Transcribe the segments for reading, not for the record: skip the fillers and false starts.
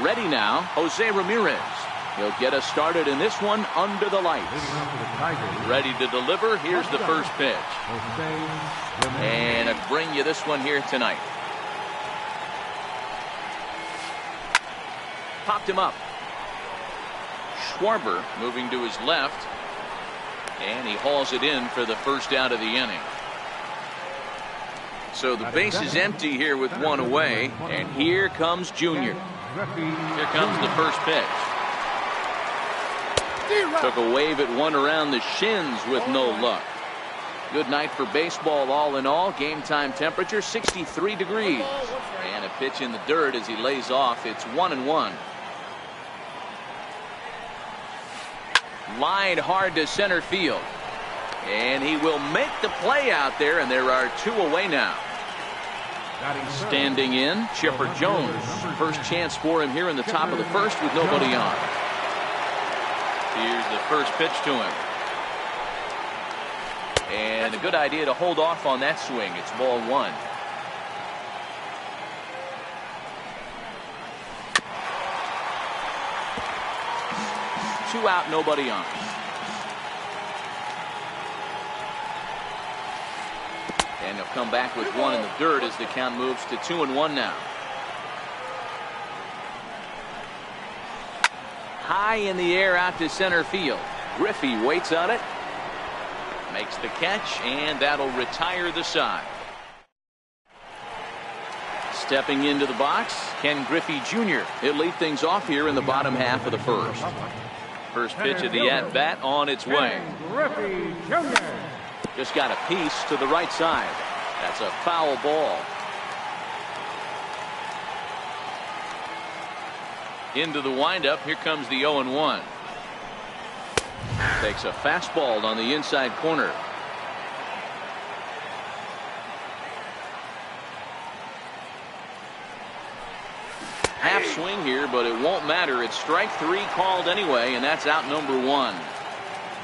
Ready now, Jose Ramirez. He'll get us started in this one under the lights. Ready to deliver. Here's the first pitch. And I bring you this one here tonight. Popped him up. Schwarber moving to his left. And he hauls it in for the first out of the inning. So the base is empty here with one away. And here comes Junior. Here comes the first pitch. Took a wave at one around the shins with no luck. Good night for baseball all in all. Game time temperature 63 degrees. And a pitch in the dirt as he lays off. It's 1-1. Line hard to center field. And he will make the play out there, and there are two away now. Standing in, Chipper Jones. First chance for him here in the top of the first with nobody on. Here's the first pitch to him. And a good idea to hold off on that swing. It's ball one. Two out, nobody on. And he'll come back with one in the dirt as the count moves to 2-1 now. High in the air out to center field. Griffey waits on it. Makes the catch, and that'll retire the side. Stepping into the box, Ken Griffey Jr. He'll lead things off here in the bottom half of the first. First pitch of the at-bat on its way. Griffey Jr. Just got a piece to the right side. That's a foul ball. Into the windup. Here comes the 0-1. Takes a fastball on the inside corner. Half swing here, but it won't matter. It's strike three called anyway, and that's out number one.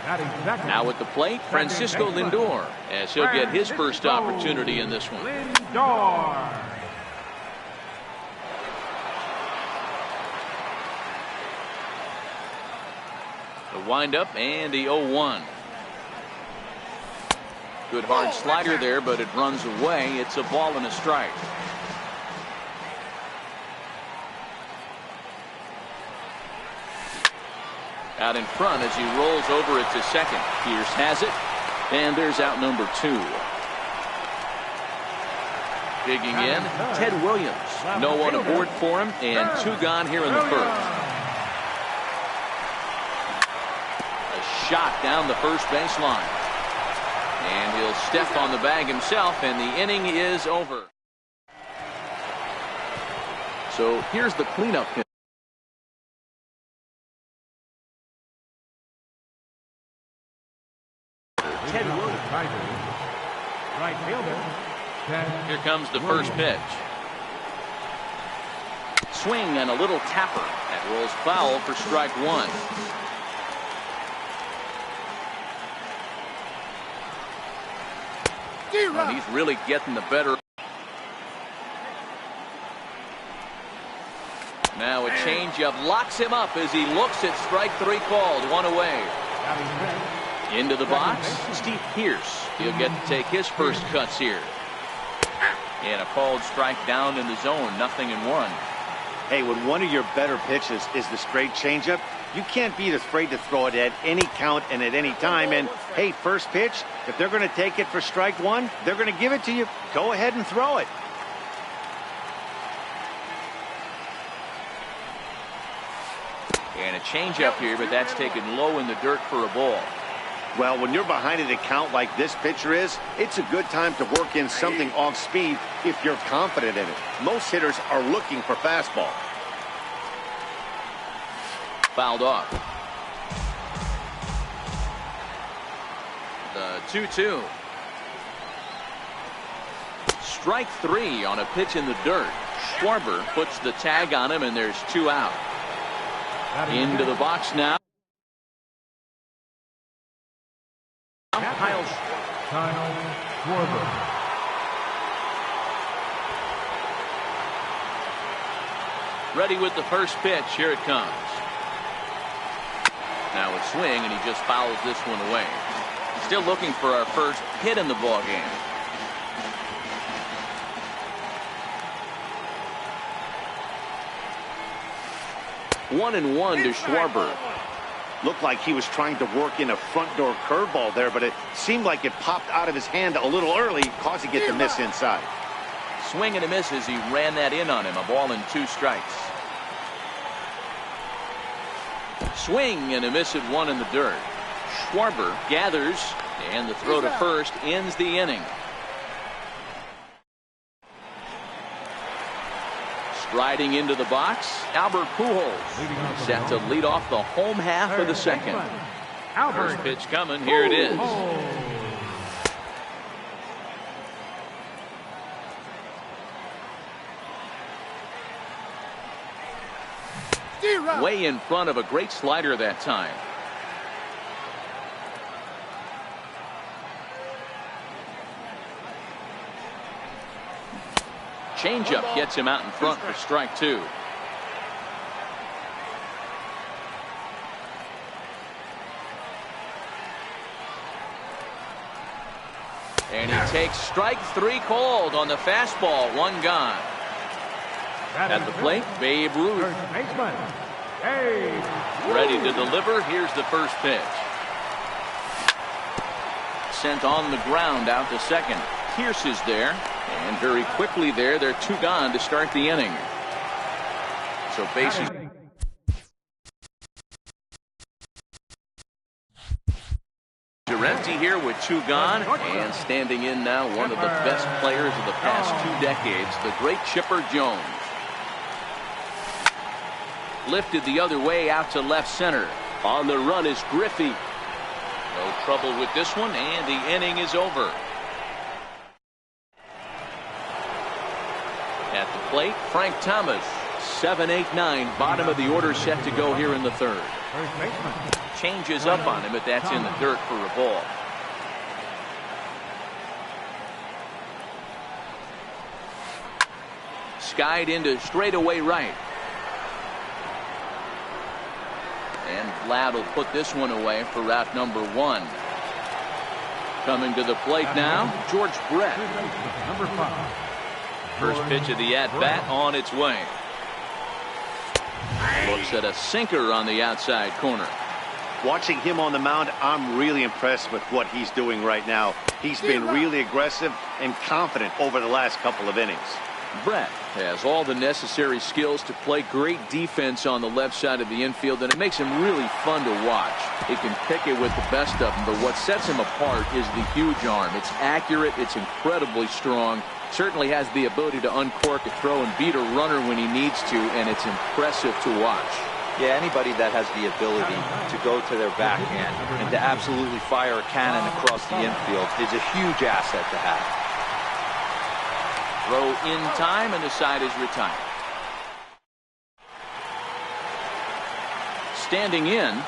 Now at the plate, Francisco Lindor, as he'll get his first opportunity in this one. Lindor. The windup and the 0-1. Good hard slider there, but it runs away. It's a ball and a strike. Out in front as he rolls over it to second. Pierce has it, and there's out number two. Digging in, Ted Williams. No one aboard for him, and two gone here in the first. A shot down the first baseline. And he'll step on the bag himself, and the inning is over. So here's the cleanup hit. Ted Williams. Right fielder. Here comes the first pitch. Swing and a little tapper. That rolls foul for strike one. Well, he's really getting the better. Now a changeup locks him up as he looks at strike three called. One away. Into the box, Steve Pierce. He'll get to take his first cuts here. And a called strike down in the zone. 0-1. Hey, when one of your better pitches is the straight changeup, you can't be afraid to throw it at any count and at any time. And hey, first pitch, if they're going to take it for strike one, they're going to give it to you. Go ahead and throw it. And a changeup here, but that's taken low in the dirt for a ball. Well, when you're behind an account like this pitcher is, it's a good time to work in something off speed if you're confident in it. Most hitters are looking for fastball. Fouled off. The 2-2. Strike three on a pitch in the dirt. Schwarber puts the tag on him, and there's two out. Into the box now. Kyle Schwarber. Ready with the first pitch. Here it comes. Now a swing, and he just fouls this one away. Still looking for our first hit in the ball game. One and one to Schwarber. Looked like he was trying to work in a front door curveball there, but it seemed like it popped out of his hand a little early, causing it to miss inside. Swing and a miss as he ran that in on him. A ball and 2 strikes. Swing and a miss at 1 in the dirt. Schwarber gathers, and the throw to first ends the inning. Striding into the box, Albert Pujols, set to lead off the home half of the second. First pitch coming. Here it is. Way in front of a great slider that time. Changeup gets him out in front for strike 2. And he takes strike 3 called on the fastball. 1 gone. At the plate, Babe Ruth. Ready to deliver. Here's the first pitch. Sent on the ground out to second. Pierce is there. And very quickly there, they're 2 gone to start the inning. So bases are empty here with 2 gone. And standing in now, one of the best players of the past 2 decades, the great Chipper Jones. Lifted the other way out to left center. On the run is Griffey. No trouble with this one, and the inning is over. At the plate, Frank Thomas. 7, 8, 9. Bottom of the order set to go here in the third. Changes up on him, but that's in the dirt for a ball. Skied into straightaway right. And Vlad will put this one away for route number 1. Coming to the plate now, George Brett. Number 5. First pitch of the at-bat on its way. Looks at a sinker on the outside corner. Watching him on the mound, I'm really impressed with what he's doing right now. He's been really aggressive and confident over the last couple of innings. Brett has all the necessary skills to play great defense on the left side of the infield, and it makes him really fun to watch. He can pick it with the best of them, but what sets him apart is the huge arm. It's accurate, it's incredibly strong, certainly has the ability to uncork a throw and beat a runner when he needs to, and it's impressive to watch. Yeah, anybody that has the ability to go to their backhand and to absolutely fire a cannon across the infield is a huge asset to have. Throw in time, and the side is retired. Standing in,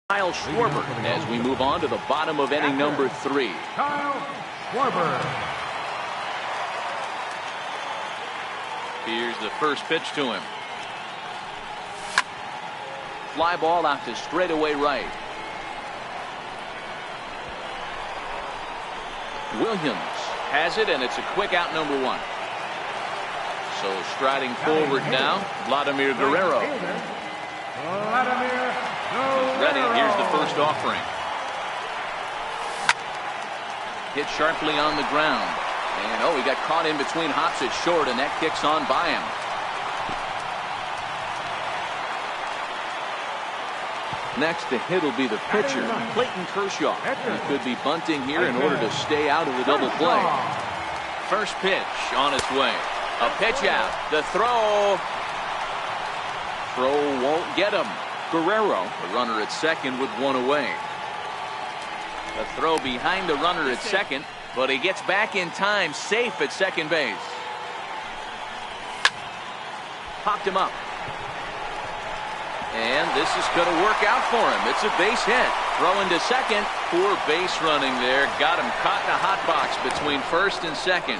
Kyle Schwarber as we move on to the bottom of inning number 3. Kyle Schwarber. Here's the first pitch to him. Fly ball out to straightaway right. Williams has it, and it's a quick out, number 1. So striding forward now, Vladimir Guerrero. Ready. Here's the first offering. Hit sharply on the ground. And he got caught in between hops at short, and that kicks on by him. Next to hit will be the pitcher, Clayton Kershaw. He could be bunting here in order to stay out of the double play. First pitch on its way. A pitch out. The throw. Throw won't get him. Guerrero, the runner at second with 1 away. The throw behind the runner at second, but he gets back in time, safe at second base. Popped him up. And this is going to work out for him. It's a base hit. Throwing to second. Poor base running there. Got him caught in a hot box between first and second.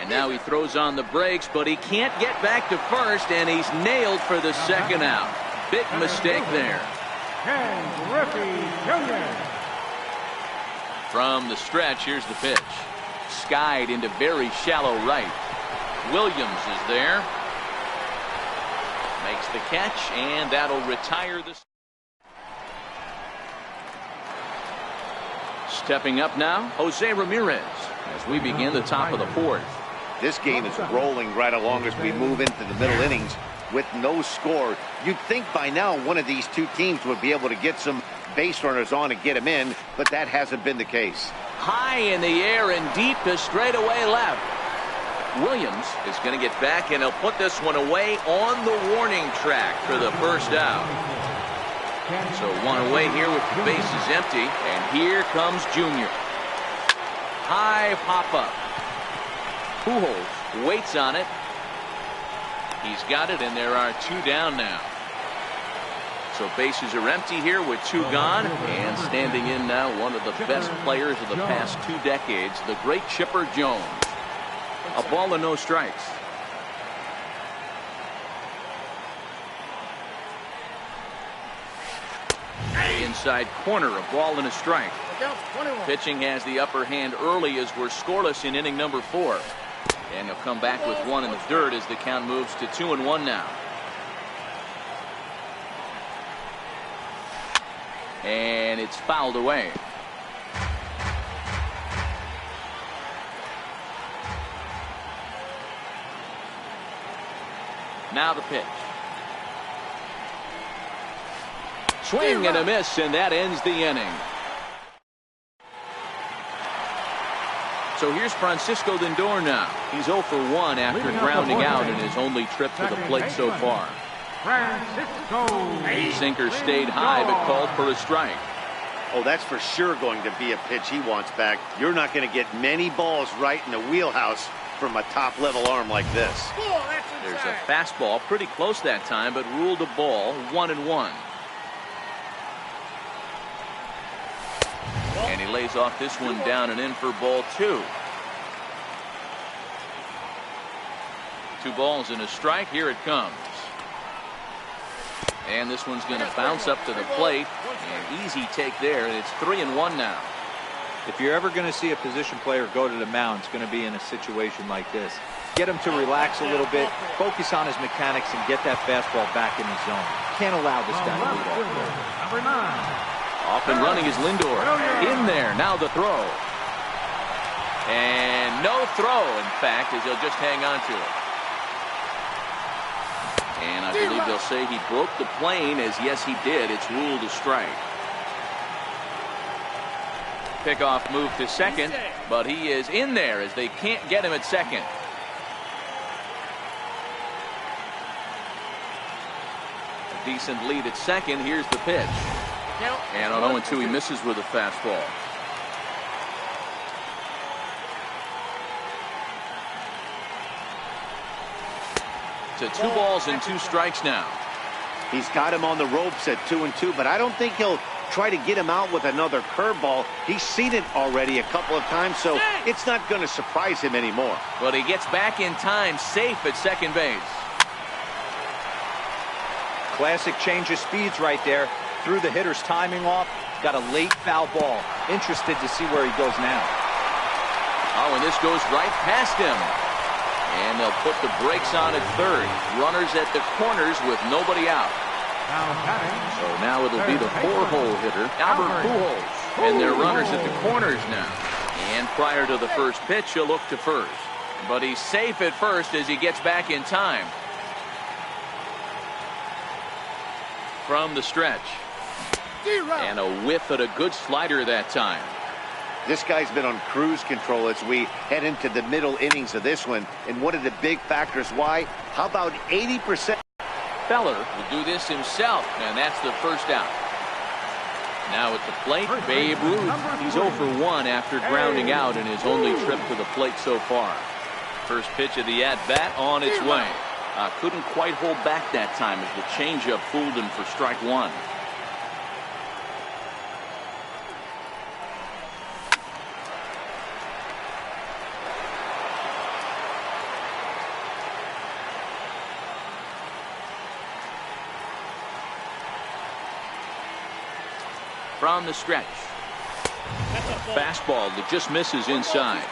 And And now he throws on the brakes, but he can't get back to first, and he's nailed for the second out. Big mistake there. Ken Griffey Jr. From the stretch, here's the pitch. Skied into very shallow right. Williams is there. Makes the catch, and that'll retire this. Stepping up now, Jose Ramirez, as we begin the top of the fourth. This game is rolling right along as we move into the middle innings with no score. You'd think by now one of these two teams would be able to get some base runners on and get them in, but that hasn't been the case. High in the air and deep to straightaway left. Williams is going to get back, and he'll put this one away on the warning track for the first out. So one away here with the bases empty, and here comes Junior. High pop-up. Pujols waits on it. He's got it, and there are two down now. So bases are empty here with two gone, and standing in now one of the best players of the past 2 decades, the great Chipper Jones. A ball and no strikes. Inside corner, a ball and a strike. Pitching has the upper hand early as we're scoreless in inning number 4. And he'll come back with one in the dirt as the count moves to 2-1 now. And it's fouled away. Now the pitch. Swing and a miss, and that ends the inning. So here's Francisco Lindor now. He's 0 for 1 after grounding out in his only trip to the plate so far. Sinker stayed high but called for a strike. Oh, that's for sure going to be a pitch he wants back. You're not going to get many balls right in the wheelhouse from a top-level arm like this. There's a fastball pretty close that time, but ruled a ball, 1-1. And he lays off this one down and in for ball 2. 2 balls and a strike. Here it comes. And this one's going to bounce up to the plate. An easy take there, and it's 3-1 now. If you're ever going to see a position player go to the mound, it's going to be in a situation like this. Get him to relax a little bit, focus on his mechanics, and get that fastball back in the zone. Can't allow this guy to lead off. Number 9. Off and running is Lindor. In there, now the throw. And no throw, in fact, as he'll just hang on to it. And I believe they'll say he broke the plane, as yes he did. It's ruled a strike. Pickoff move to second, but he is in there as they can't get him at second. A decent lead at second. Here's the pitch. And on 0-2 he misses with a fastball. To 2 balls and 2 strikes now. He's got him on the ropes at 2-2, but I don't think he'll try to get him out with another curveball. He's seen it already a couple of times, so it's not going to surprise him anymore. But he gets back in time, safe at second base. Classic change of speeds right there. Threw the hitter's timing off. Got a late foul ball. Interested to see where he goes now. Oh, and this goes right past him. And they'll put the brakes on at third. Runners at the corners with nobody out. So now it'll be the 4-hole hitter, Albert Pujols. And they're runners at the corners now. And prior to the first pitch, he'll look to first. But he's safe at first as he gets back in time. From the stretch. And a whiff at a good slider that time. This guy's been on cruise control as we head into the middle innings of this one. And one of the big factors why, how about 80%? Feller will do this himself, and that's the first out. Now at the plate, Babe Ruth. He's 0 for 1 after grounding out in his only trip to the plate so far. First pitch of the at-bat on its way. Couldn't quite hold back that time as the changeup fooled him for strike 1. from the stretch. Fastball that just misses inside.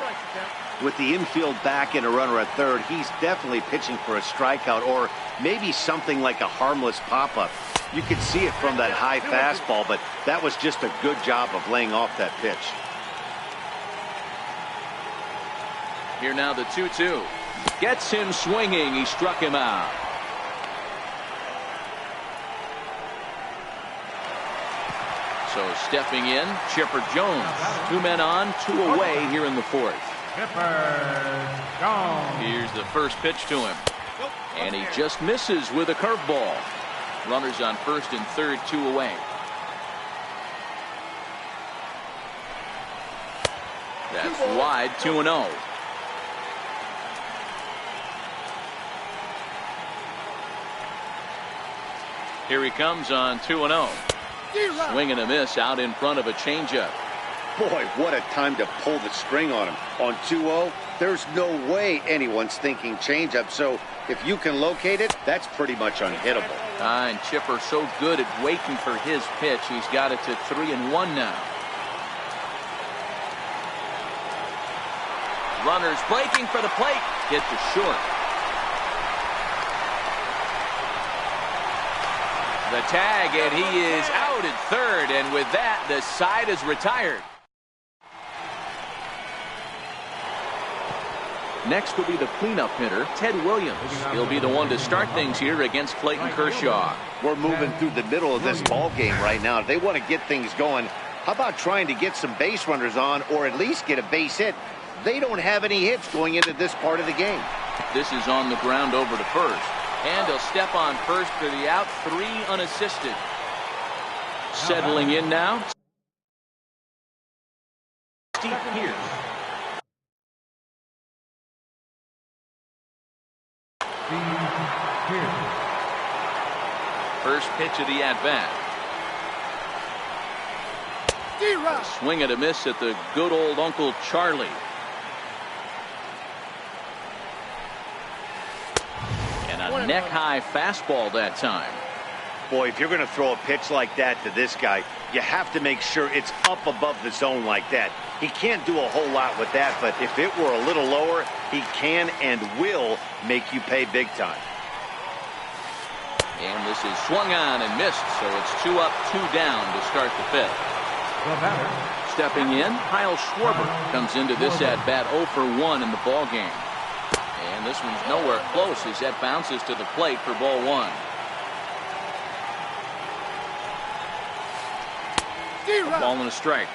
With the infield back and a runner at third, he's definitely pitching for a strikeout or maybe something like a harmless pop-up. You could see it from that high fastball, but that was just a good job of laying off that pitch. Here now the 2-2. Gets him swinging. He struck him out. So stepping in, Chipper Jones. 2 men on, 2 away here in the fourth. Here's the first pitch to him. And he just misses with a curveball. Runners on first and third, 2 away. That's wide, 2-0. Here he comes on 2-0. Swing and a miss out in front of a changeup. Boy, what a time to pull the string on him. On 2-0, there's no way anyone's thinking changeup. So if you can locate it, that's pretty much unhittable. And Chipper so good at waiting for his pitch. He's got it to 3-1 now. Runners breaking for the plate. Hit to short. The tag, and he is out at third. And with that, the side is retired. Next will be the cleanup hitter, Ted Williams. He'll be the one to start things here against Clayton Kershaw. We're moving through the middle of this ball game right now. If they want to get things going, how about trying to get some base runners on or at least get a base hit? They don't have any hits going into this part of the game. This is on the ground over to first. And he'll step on first for the out, 3 unassisted. Settling in now, Steve Pierce. First pitch of the at-bat. Swing and a miss at the good old Uncle Charlie. And a neck-high fastball that time. Boy, if you're going to throw a pitch like that to this guy, you have to make sure it's up above the zone like that. He can't do a whole lot with that, but if it were a little lower, he can and will make you pay big time. And this is swung on and missed, so it's 2 up, 2 down to start the fifth. Stepping in, Kyle Schwarber comes into this at-bat 0 for 1 in the ball game. And this one's nowhere close as that bounces to the plate for ball 1. A ball and a strike.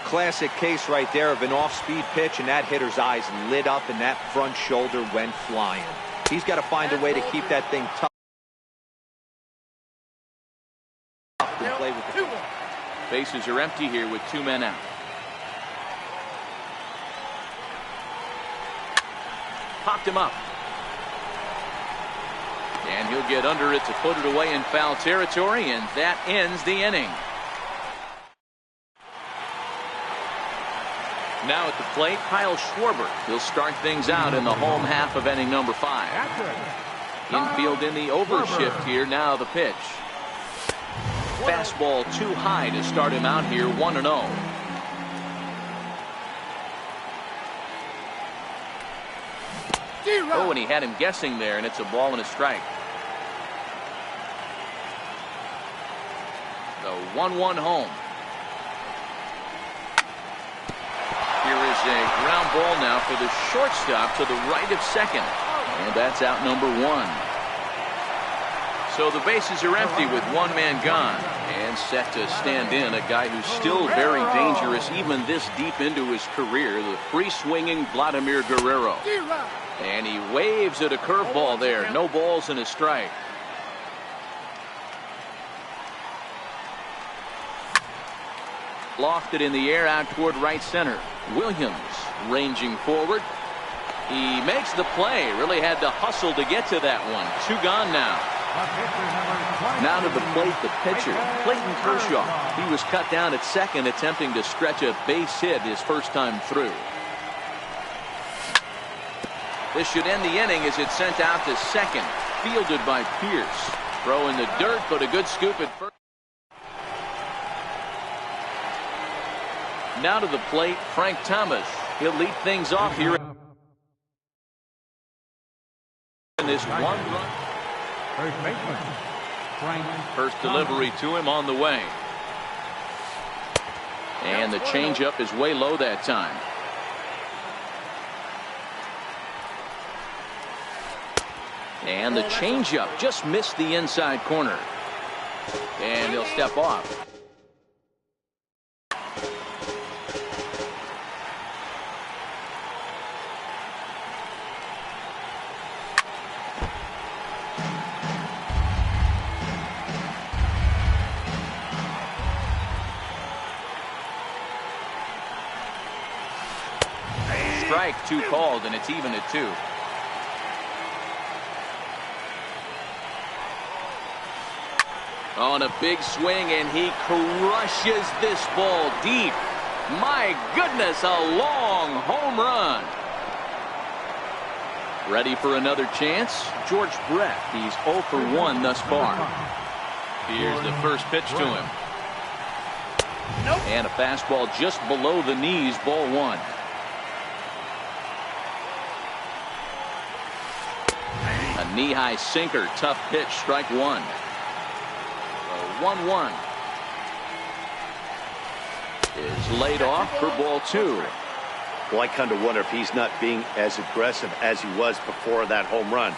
Classic case right there of an off-speed pitch, and that hitter's eyes lit up and that front shoulder went flying. He's got to find a way to keep that thing tough and play with the ball. Bases are empty here with 2 men out. Popped him up. And he'll get under it to put it away in foul territory, and that ends the inning. Now at the plate, Kyle Schwarber. He'll start things out in the home half of inning number 5. Infield in the overshift here. Now the pitch. Fastball too high to start him out here, 1-0. Oh, and he had him guessing there, and it's a ball and a strike. The 1-1 home. Here is a ground ball now for the shortstop to the right of second. And that's out number 1. So the bases are empty with 1 man gone. And set to stand in a guy who's still very dangerous even this deep into his career, the free-swinging Vladimir Guerrero. And he waves at a curveball there. No balls and a strike. Lofted in the air out toward right center. Williams ranging forward. He makes the play. Really had to hustle to get to that one. 2 gone now. Now to the plate, the pitcher, Clayton Kershaw. He was cut down at second, attempting to stretch a base hit his first time through. This should end the inning as it's sent out to second. Fielded by Pierce. Throw in the dirt, but a good scoop at first. Now to the plate, Frank Thomas. He'll lead things off here in this one-run. First baseman, Frank. First delivery to him on the way. And the changeup is way low that time. And the changeup just missed the inside corner. And he'll step off. Strike, 2 called, and it's even at 2. On a big swing, and he crushes this ball deep. My goodness, a long home run. Ready for another chance? George Brett. He's 0 for 1 thus far. Here's the first pitch to him. And a fastball just below the knees, ball 1. A knee-high sinker, tough pitch, strike 1. 1-1 is laid off for ball 2. Well, I kind of wonder if he's not being as aggressive as he was before that home run.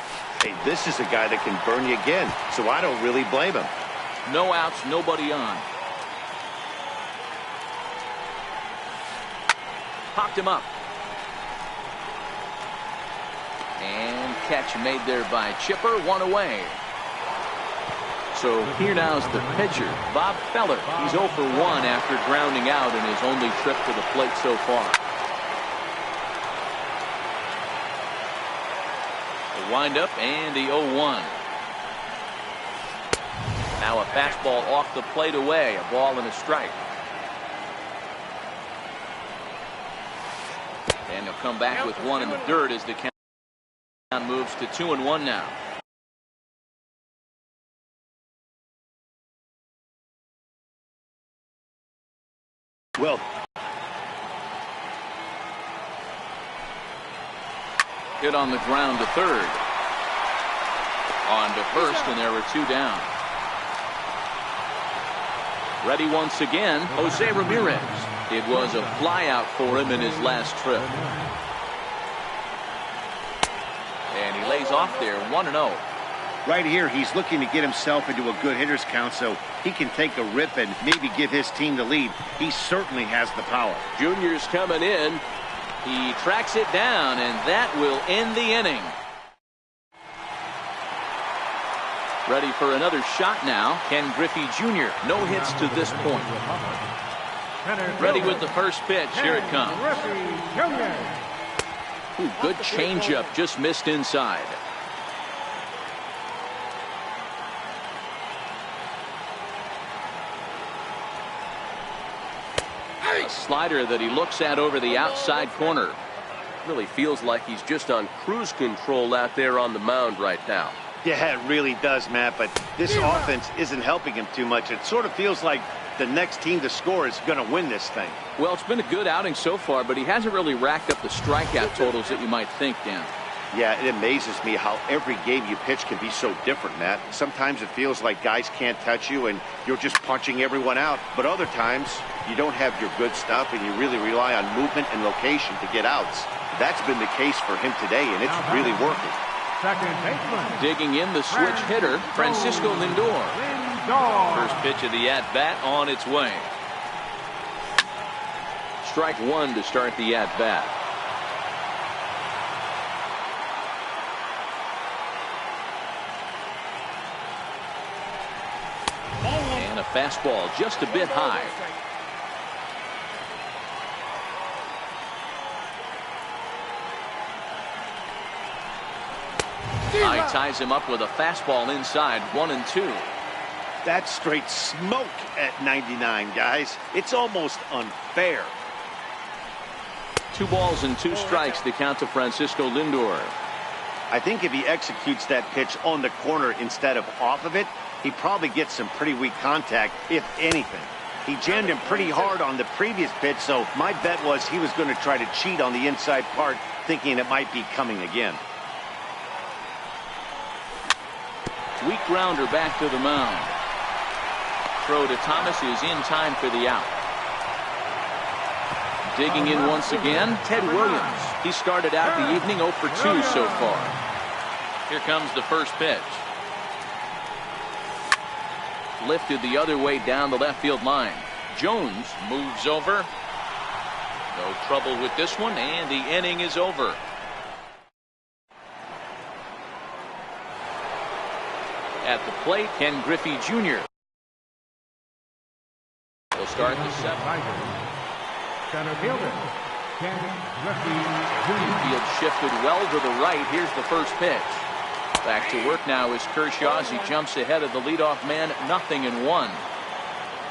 Hey, this is a guy that can burn you again, so I don't really blame him. No outs, nobody on. Popped him up. And catch made there by Chipper, 1 away. So here now's the pitcher, Bob Feller. He's 0 for 1 after grounding out in his only trip to the plate so far. The windup and the 0-1. Now a fastball off the plate away, a ball and a strike. And he'll come back with 1 in the dirt as the count moves to 2-1 now. Well, hit on the ground to third. On to first, and there were 2 down. Ready once again, Jose Ramirez. It was a flyout for him in his last trip. And he lays off there, 1-0. right here, he's looking to get himself into a good hitter's count so he can take a rip and maybe give his team the lead. He certainly has the power. Junior's coming in. He tracks it down, and that will end the inning. Ready for another shot now. Ken Griffey Jr. No hits to this point. Ready with the first pitch. Here it comes. Ooh, good changeup. Just missed inside. A slider that he looks at over the outside corner. Really feels like he's just on cruise control out there on the mound right now. Yeah, it really does, Matt, but this offense isn't helping him too much. It sort of feels like the next team to score is going to win this thing. Well, it's been a good outing so far, but he hasn't really racked up the strikeout totals that you might think, Dan. Yeah, it amazes me how every game you pitch can be so different, Matt. Sometimes it feels like guys can't touch you and you're just punching everyone out. But other times, you don't have your good stuff and you really rely on movement and location to get outs. That's been the case for him today, and it's really working. Second baseman. Digging in the switch hitter, Francisco Lindor. First pitch of the at-bat on its way. Strike one to start the at-bat. And a fastball just a bit high. High ties him up with a fastball inside, 1-2. That's straight smoke at 99, guys. It's almost unfair. 2 balls and 2 strikes to count to Francisco Lindor. I think if he executes that pitch on the corner instead of off of it, he probably gets some pretty weak contact, if anything. He jammed him pretty hard on the previous pitch, so my bet was he was going to try to cheat on the inside part, thinking it might be coming again. Weak grounder back to the mound. Throw to Thomas is in time for the out. Digging in once again, Ted Williams. He started out the evening 0 for 2 so far. Here comes the first pitch. Lifted the other way down the left field line. Jones moves over. No trouble with this one, and the inning is over. At the plate, Ken Griffey Jr. He'll start the seventh. Center fielder, Ken Griffey Jr. Field shifted well to the right. Here's the first pitch. Back to work now is Kershaw as he jumps ahead of the leadoff man, 0-1.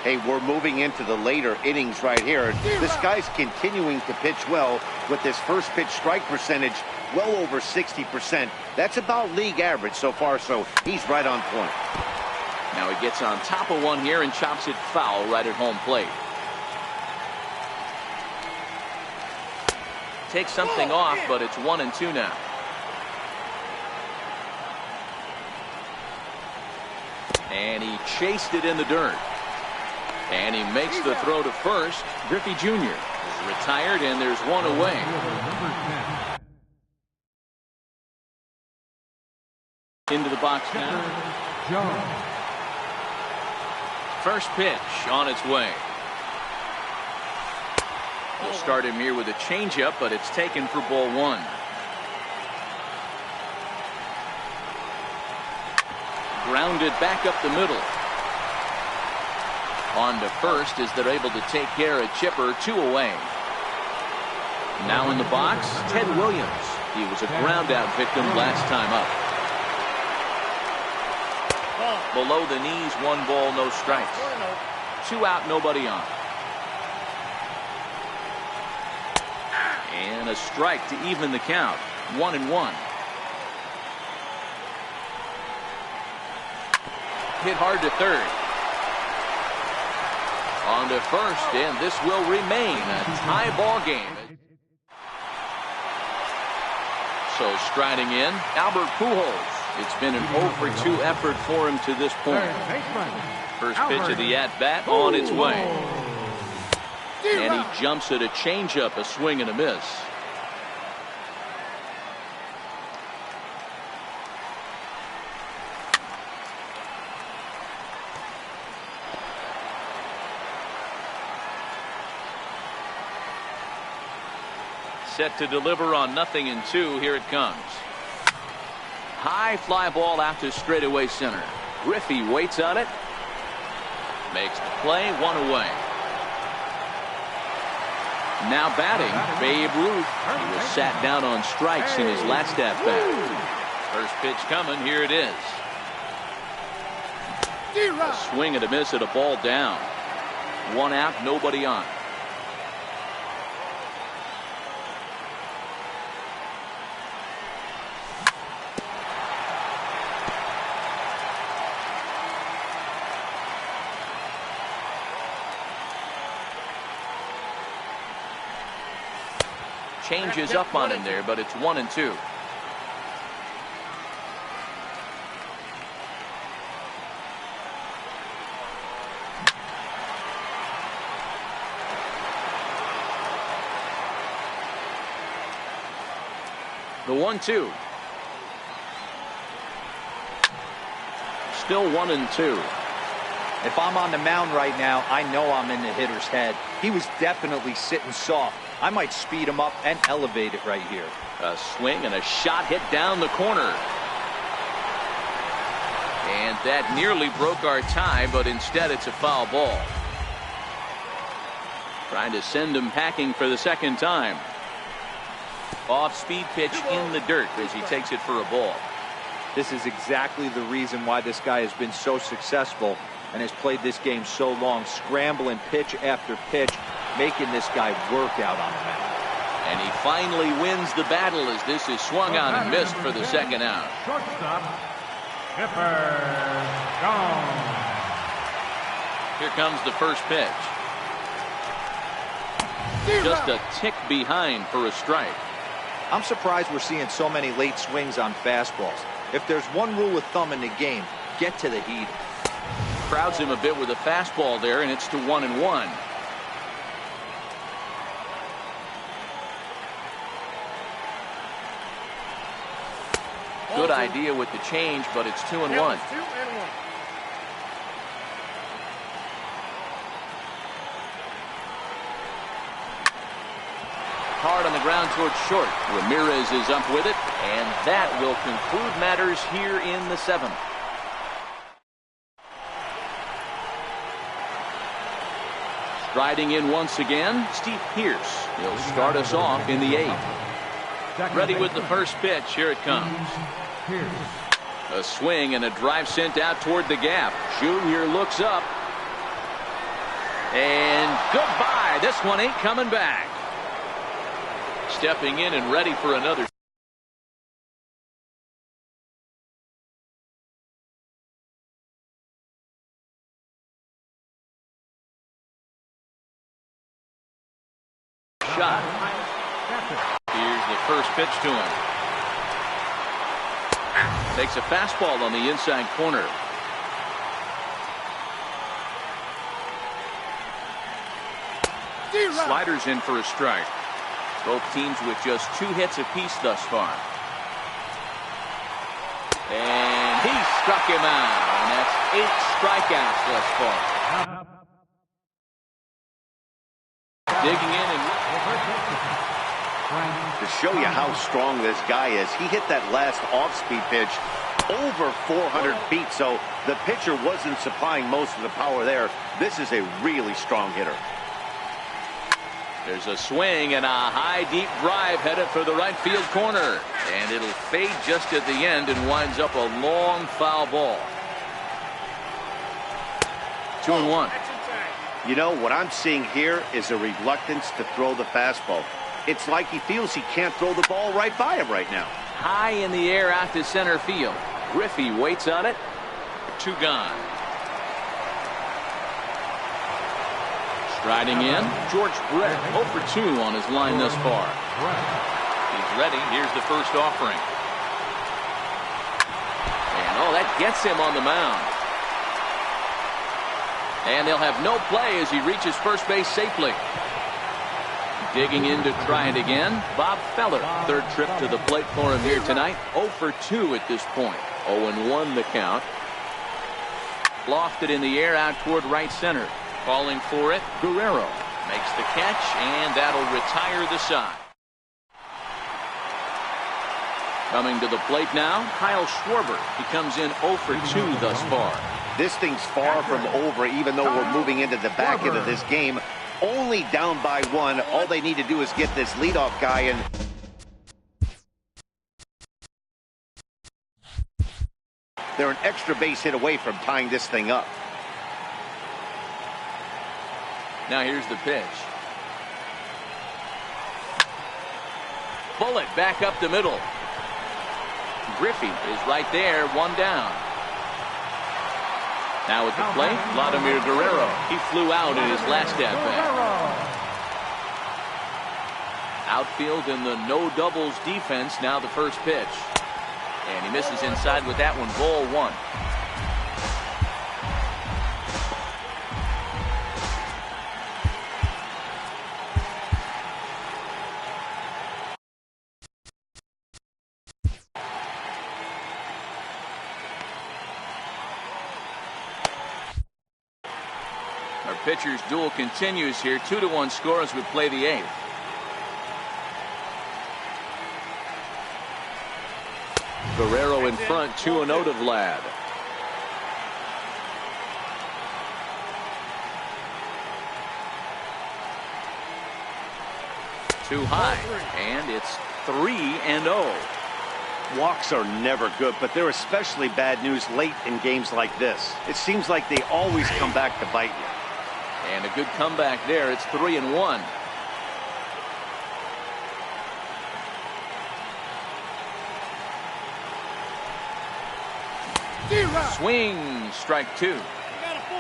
Hey, we're moving into the later innings right here. This guy's continuing to pitch well with his first pitch strike percentage well over 60%. That's about league average so far, so he's right on point. Now he gets on top of one here and chops it foul right at home plate. Takes something off, but it's 1-2 now. And he chased it in the dirt. And he makes the throw to first. Griffey Jr. is retired, and there's one away. Into the box now. First pitch on its way. We'll start him here with a changeup, but it's taken for ball one. Grounded back up the middle. On to first as they're able to take care of Chipper, 2 away. Now in the box, Ted Williams. He was a ground out victim last time up. Below the knees, 1 ball, no strikes. 2 out, nobody on. And a strike to even the count. 1-1. Hit hard to third. On to first, and this will remain a tie ball game. So striding in, Albert Pujols. It's been an 0 for 2 effort for him to this point. First pitch of the at-bat on its way. And he jumps at a changeup, a swing and a miss. Set to deliver on 0-2. Here it comes. High fly ball out to straightaway center. Griffey waits on it. Makes the play, 1 away. Now batting, Babe Ruth. He was sat down on strikes in his last at bat. First pitch coming, here it is. A swing and a miss at a ball down. 1 out, nobody on. Changes up on him there, but it's 1-2. The 1-2. Still 1-2. If I'm on the mound right now, I know I'm in the hitter's head. He was definitely sitting soft. I might speed him up and elevate it right here. A swing and a shot hit down the corner. And that nearly broke our tie, but instead it's a foul ball. Trying to send him packing for the second time. Off-speed pitch in the dirt as he takes it for a ball. This is exactly the reason why this guy has been so successful and has played this game so long, scrambling pitch after pitch, making this guy work out on the mound. And he finally wins the battle as this is swung on and missed for the second out. Shortstop, Chipper Jones. Here comes the first pitch. Just a tick behind for a strike. I'm surprised we're seeing so many late swings on fastballs. If there's one rule of thumb in the game, get to the heat. Crowds him a bit with a fastball there, and it's to 1-1. Good idea with the change, but it's 2-1. Hard on the ground towards short. Ramirez is up with it, and that will conclude matters here in the 7th. Striding in once again, Steve Pierce. He'll start us off in the 8th. Ready with the first pitch. Here it comes. A swing and a drive sent out toward the gap. Junior looks up. And goodbye. This one ain't coming back. Stepping in and ready for another. Shot. Here's the first pitch to him. Takes a fastball on the inside corner. Sliders in for a strike. Both teams with just 2 hits apiece thus far. And he struck him out. And that's 8 strikeouts thus far. Digging in and to show you how strong this guy is, he hit that last off-speed pitch over 400 feet, so the pitcher wasn't supplying most of the power there. This is a really strong hitter. There's a swing and a high deep drive headed for the right field corner, and it'll fade just at the end and winds up a long foul ball. 2-1. You know, what I'm seeing here is a reluctance to throw the fastball. It's like he feels he can't throw the ball right by him right now. High in the air out to center field. Griffey waits on it. 2 gone. Striding in, George Brett, 0 for 2 on his line thus far. He's ready. Here's the first offering. And that gets him on the mound. And they'll have no play as he reaches first base safely. Digging in to try it again, Bob Feller. 3rd trip to the plate for him here tonight. 0 for 2 at this point. 0-1 the count. Lofted in the air out toward right center. Calling for it, Guerrero makes the catch, and that'll retire the side. Coming to the plate now, Kyle Schwarber. He comes in 0 for 2 thus far. This thing's far from over, even though we're moving into the back end of this game. Only down by 1. All they need to do is get this leadoff guy in. They're an extra base hit away from tying this thing up. Now here's the pitch. Bullet back up the middle. Griffey is right there, 1 down. Now at the plate, Vladimir Guerrero. He flew out in his last at-bat. Outfield in the no doubles defense. Now the first pitch. And he misses inside with that one. Ball 1. Our pitcher's duel continues here. 2-1 score as we play the 8th. Guerrero in front, 2-0 to Vlad. Too high, and it's 3-0. Walks are never good, but they're especially bad news late in games like this. It seems like they always come back to bite you. And a good comeback there. It's 3-1. Swing, strike 2.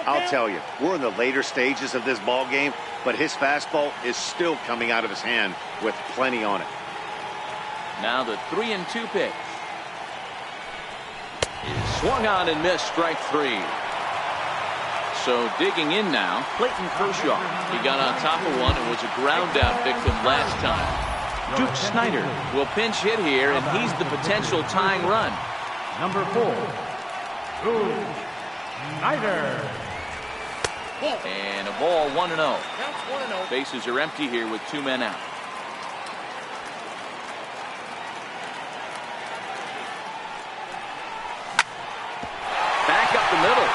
I'll tell you, we're in the later stages of this ball game, but his fastball is still coming out of his hand with plenty on it. Now the 3-2 pitch. Is swung on and missed, strike 3. So digging in now, Clayton Kershaw. He got on top of one and was a ground out victim last time. Duke Snyder will pinch hit here, and he's the potential tying run. Number 4, Duke Snyder. And a ball, 1-0. Bases are empty here with 2 men out. Back up the middle.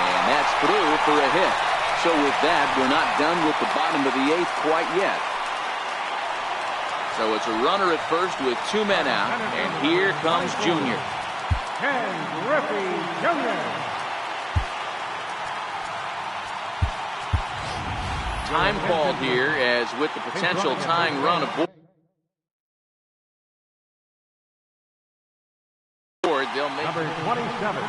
And that's through for a hit. So with that, we're not done with the bottom of the 8th quite yet. So it's a runner at first with 2 men out. And here comes Junior. Ken Griffey Jr. Time called here as with the potential tying run aboard, they'll make Number 27.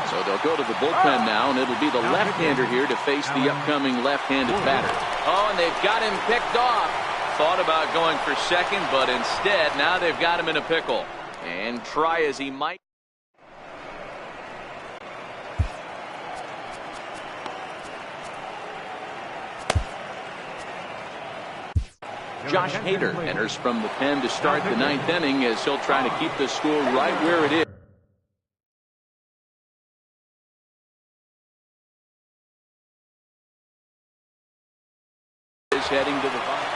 So they'll go to the bullpen now, and it'll be the left-hander here to face the upcoming left-handed batter. Oh, and they've got him picked off. Thought about going for second, but instead now they've got him in a pickle. And try as he might. Josh Hader enters from the pen to start the 9th inning as he'll try to keep the score right where it is. Heading to the bottom.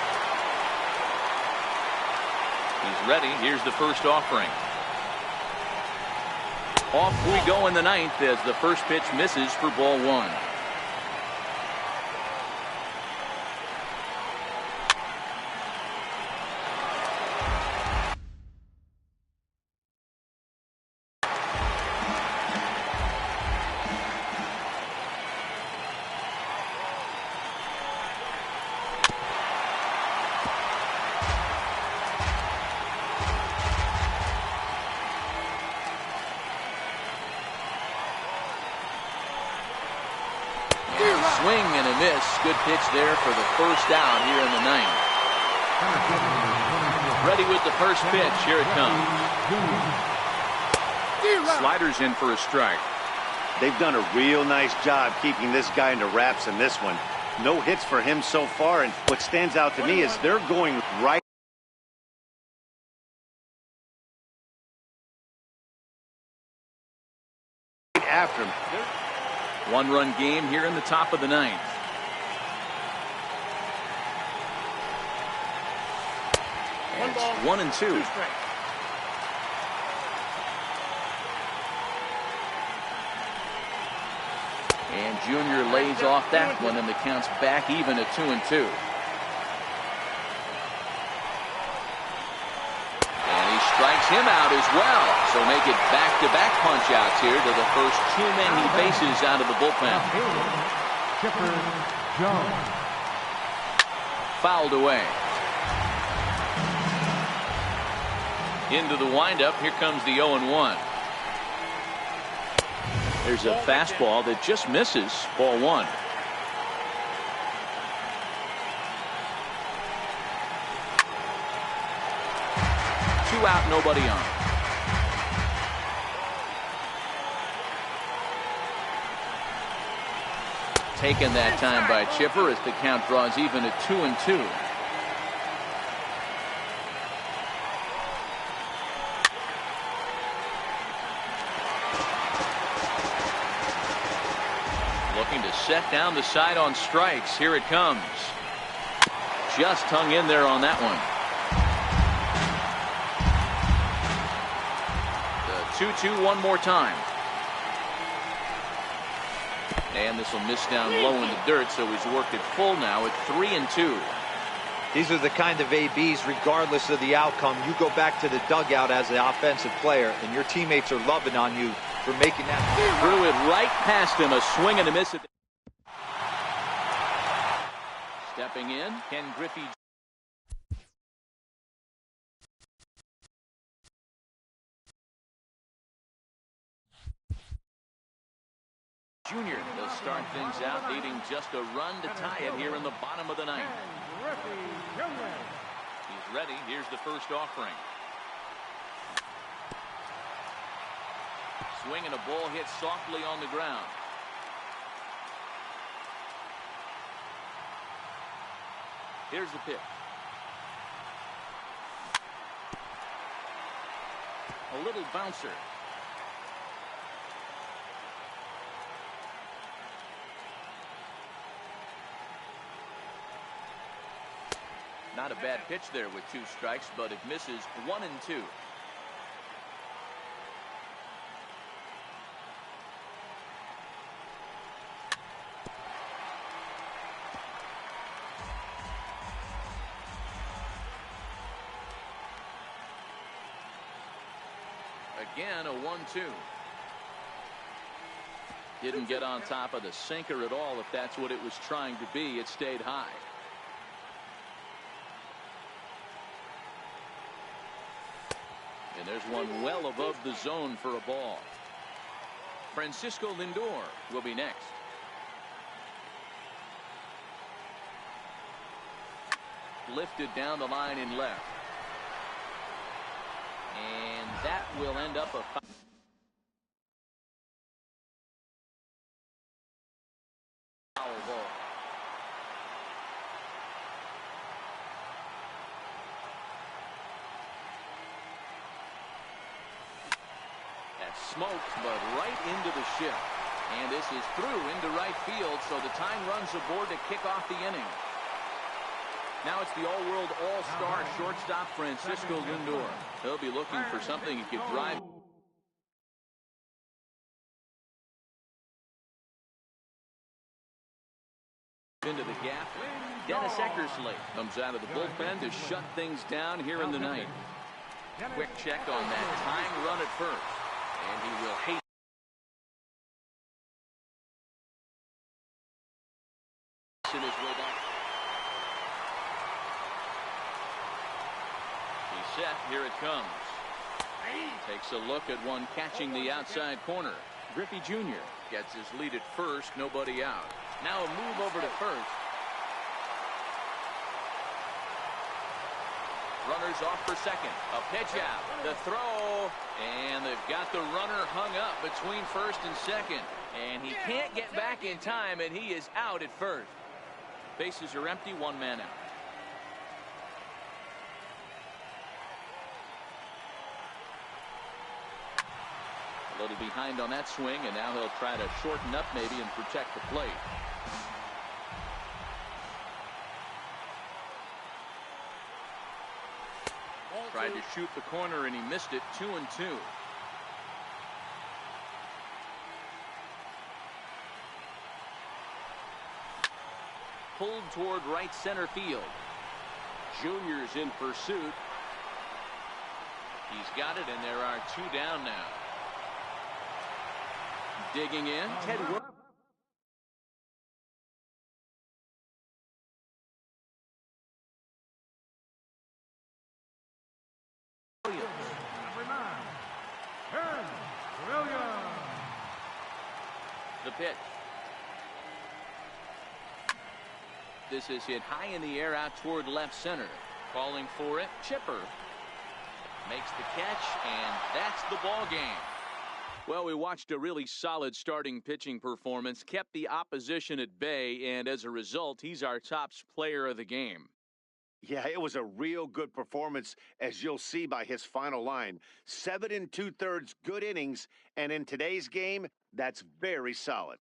He's ready. Here's the first offering. Off we go in the 9th as the first pitch misses for ball 1. Swing and a miss. Good pitch there for the first out here in the 9th. Ready with the first pitch. Here it comes. Sliders in for a strike. They've done a real nice job keeping this guy into wraps in this one. No hits for him so far, and what stands out to me is they're going right after him. 1-run game here in the top of the 9th. And it's 1-2. And Junior lays off that one, and the count's back even at 2-2. Strikes him out as well. So make it back-to-back punch-outs here to the first 2 men he faces out of the bullpen. Chipper Jones. Fouled away. Into the windup. Here comes the 0-1. There's a fastball that just misses. Ball 1. Out, nobody on. Taken that time by Chipper as the count draws even at 2-2. Looking to set down the side on strikes. Here it comes. Just hung in there on that one. 2-2 one more time. And this will miss down low in the dirt, so he's worked it full now at 3-2. These are the kind of ABs, regardless of the outcome. You go back to the dugout as an offensive player, and your teammates are loving on you for making that. Threw it right past him, a swing and a miss. Stepping in, Ken Griffey. Jr. They'll start things out needing just a run to tie it here in the bottom of the ninth. He's ready. Here's the first offering. Swing and a ball hit softly on the ground. Here's the pitch. A little bouncer. Not a bad pitch there with 2 strikes, but it misses 1-2. Again, a 1-2. Didn't get on top of the sinker at all. If that's what it was trying to be, it stayed high. And there's one well above the zone for a ball. Francisco Lindor will be next. Lifted down the line in left. And that will end up a foul ball. That's smoked, but right into the shift. And this is through into right field, so the time runs aboard to kick off the inning. Now it's the all-world all-star shortstop Francisco Lindor. He'll be looking for something he could drive into the gap. Dennis Eckersley comes out of the bullpen to shut things down here in the ninth. Quick check on that time run at first. And he will hasten his way back. He's set. Here it comes. Takes a look at one catching the outside corner. Griffey Jr. gets his lead at first. Nobody out. Now a move over to first. Runners off for second. A pitch out. The throw. And they've got the runner hung up between first and second. And he can't get back in time, and he is out at first. Bases are empty. One man out. A little behind on that swing, and now he'll try to shorten up maybe and protect the plate. Tried to shoot the corner, and he missed it. 2-2. Pulled toward right center field. Junior's in pursuit. He's got it, and there are 2 down now. Digging in, Ted Williams. Number 9, Ted Williams. The pitch. This is hit high in the air out toward left center. Calling for it, Chipper. Makes the catch, and that's the ball game. Well, we watched a really solid starting pitching performance, kept the opposition at bay, and as a result, he's our top player of the game. Yeah, it was a real good performance, as you'll see by his final line. 7 2/3 good innings, and in today's game, that's very solid.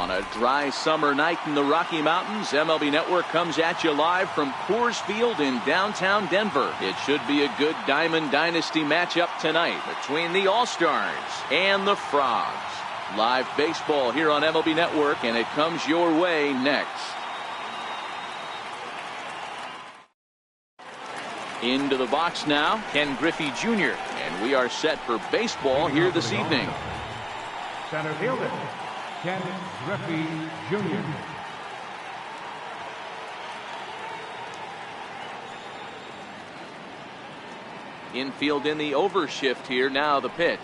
On a dry summer night in the Rocky Mountains, MLB Network comes at you live from Coors Field in downtown Denver. It should be a good Diamond Dynasty matchup tonight between the All-Stars and the Frogs. Live baseball here on MLB Network, and it comes your way next. Into the box now, Ken Griffey Jr., and we are set for baseball here this evening. Center fielder, Ken Griffey Jr. Infield in the overshift here. Now the pitch.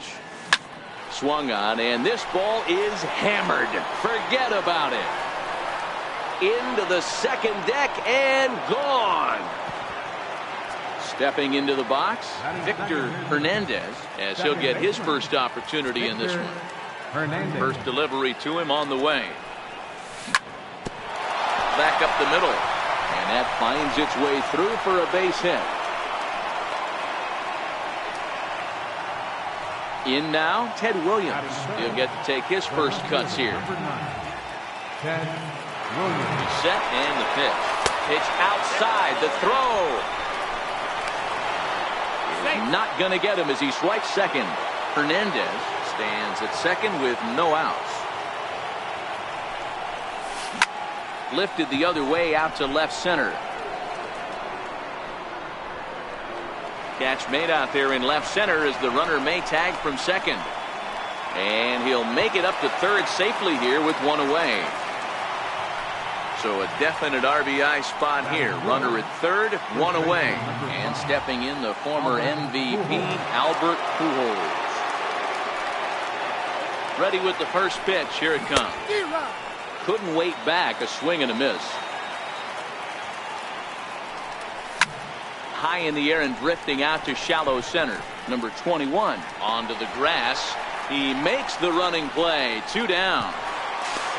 Swung on, and this ball is hammered. Forget about it. Into the second deck and gone. Stepping into the box, Victor Hernandez, as he'll get his first opportunity in this one. First delivery to him on the way. Back up the middle, and that finds its way through for a base hit. In now, Ted Williams. He'll get to take his first cuts here. Ted Williams. Set and the pitch. Pitch outside, the throw. Not going to get him as he swipes second. Hernandez stands at second with no outs. Lifted the other way out to left center. Catch made out there in left center as the runner may tag from second. And he'll make it up to third safely here with one away. So a definite RBI spot here. Runner at third, one away. And stepping in, the former MVP, Albert Pujols. Ready with the first pitch. Here it comes. Couldn't wait back. A swing and a miss. High in the air and drifting out to shallow center. Number 21 onto the grass. He makes the running play. 2 down.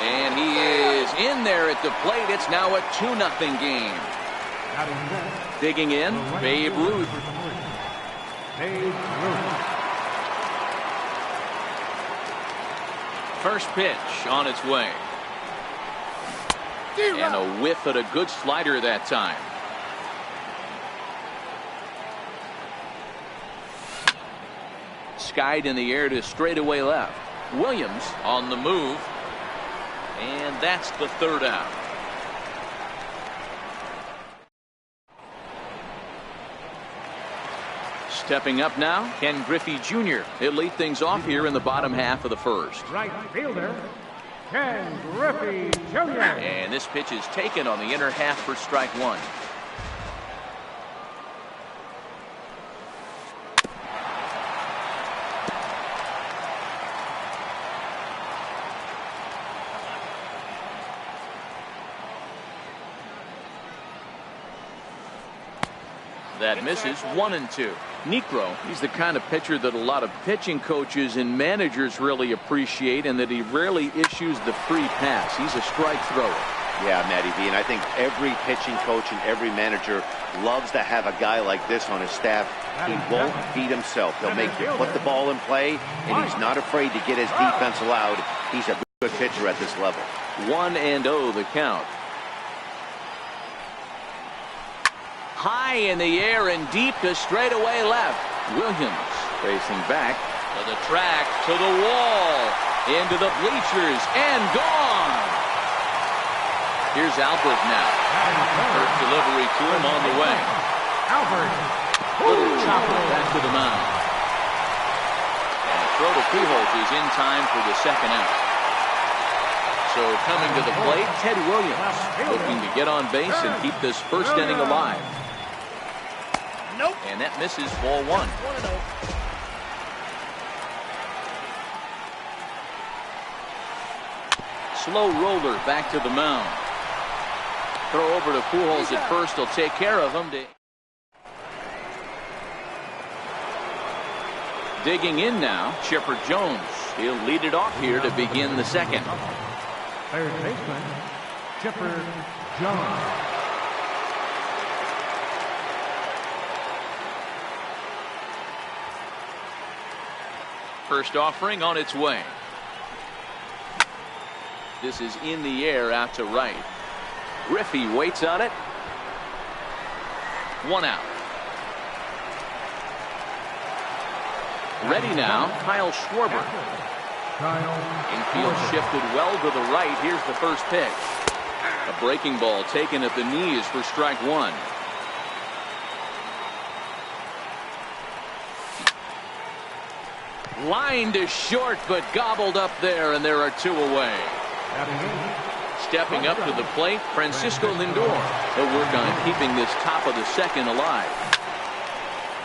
And he is in there at the plate. It's now a 2-0 game. Digging in, Babe Ruth. First pitch on its way. And a whiff at a good slider that time. Skied in the air to straightaway left. Williams on the move. And that's the third out. Stepping up now, Ken Griffey Jr. He'll lead things off here in the bottom half of the first. Right fielder, Ken Griffey Jr. And this pitch is taken on the inner half for strike one. That misses. 1-2. Niekro, he's the kind of pitcher that a lot of pitching coaches and managers really appreciate, and that he rarely issues the free pass. He's a strike thrower. Yeah, Matty V, and I think every pitching coach and every manager loves to have a guy like this on his staff. He won't beat himself. He'll make you put the ball in play, and he's not afraid to get his defense allowed. He's a good pitcher at this level. 1-0 the count. High in the air and deep to straightaway left. Williams racing back to the track, to the wall, into the bleachers, and gone. Here's Albert now. First delivery to him on the way. Albert. Little chopper back to the mound. And a throw to Pujols is in time for the second out. So coming to the plate, Ted Williams, looking to get on base and keep this first inning alive. Nope. And that misses. Ball 1. Slow roller back to the mound. Throw over to Pujols at first. He'll take care of him. Digging in now, Chipper Jones. He'll lead it off here to begin the second. Third baseman, Chipper Jones. First offering on its way. This is in the air out to right. Griffey waits on it. 1 out. Ready now, Kyle Schwarber. Infield shifted well to the right. Here's the first pitch. A breaking ball taken at the knees for strike 1. Line to short, but gobbled up there, and there are 2 away. Stepping up to the plate, Francisco Lindor. He'll work on keeping this top of the second alive.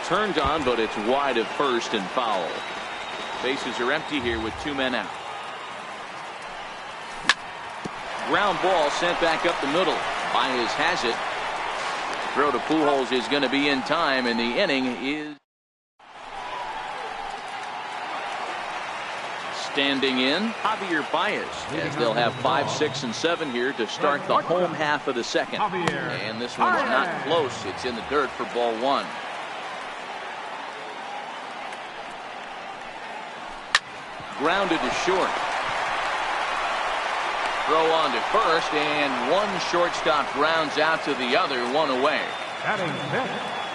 Turned on, but it's wide of first and foul. Bases are empty here with 2 men out. Ground ball sent back up the middle. Baez has it. Throw to Pujols is going to be in time, and the inning is standing in Javier Baez, as they'll have 5, 6, and 7 here to start the home half of the second. And this one's not close. It's in the dirt for ball 1. Grounded to short. Throw on to first, and one shortstop grounds out to the other, 1 away.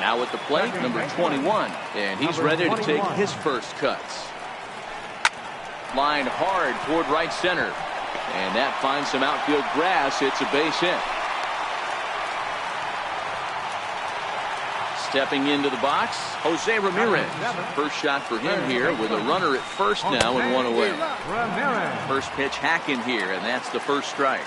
Now at the plate, number 21, and he's ready to take his first cuts. Line hard toward right center, and that finds some outfield grass. It's a base hit. Stepping into the box, Jose Ramirez. First shot for him here with a runner at first now and 1 away. First pitch hacking here, and that's the first strike.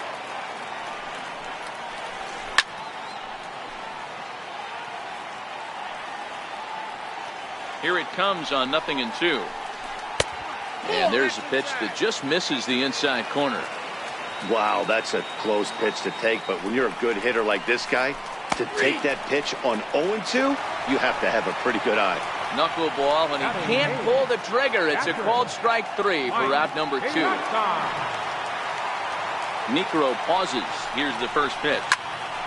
Here it comes on 0-2. And there's a pitch that just misses the inside corner. Wow, that's a close pitch to take, but when you're a good hitter like this guy, to take that pitch on 0-2, you have to have a pretty good eye. Knuckleball, and he can't pull the trigger. It's a called strike 3 for out number 2. Niekro pauses. Here's the first pitch.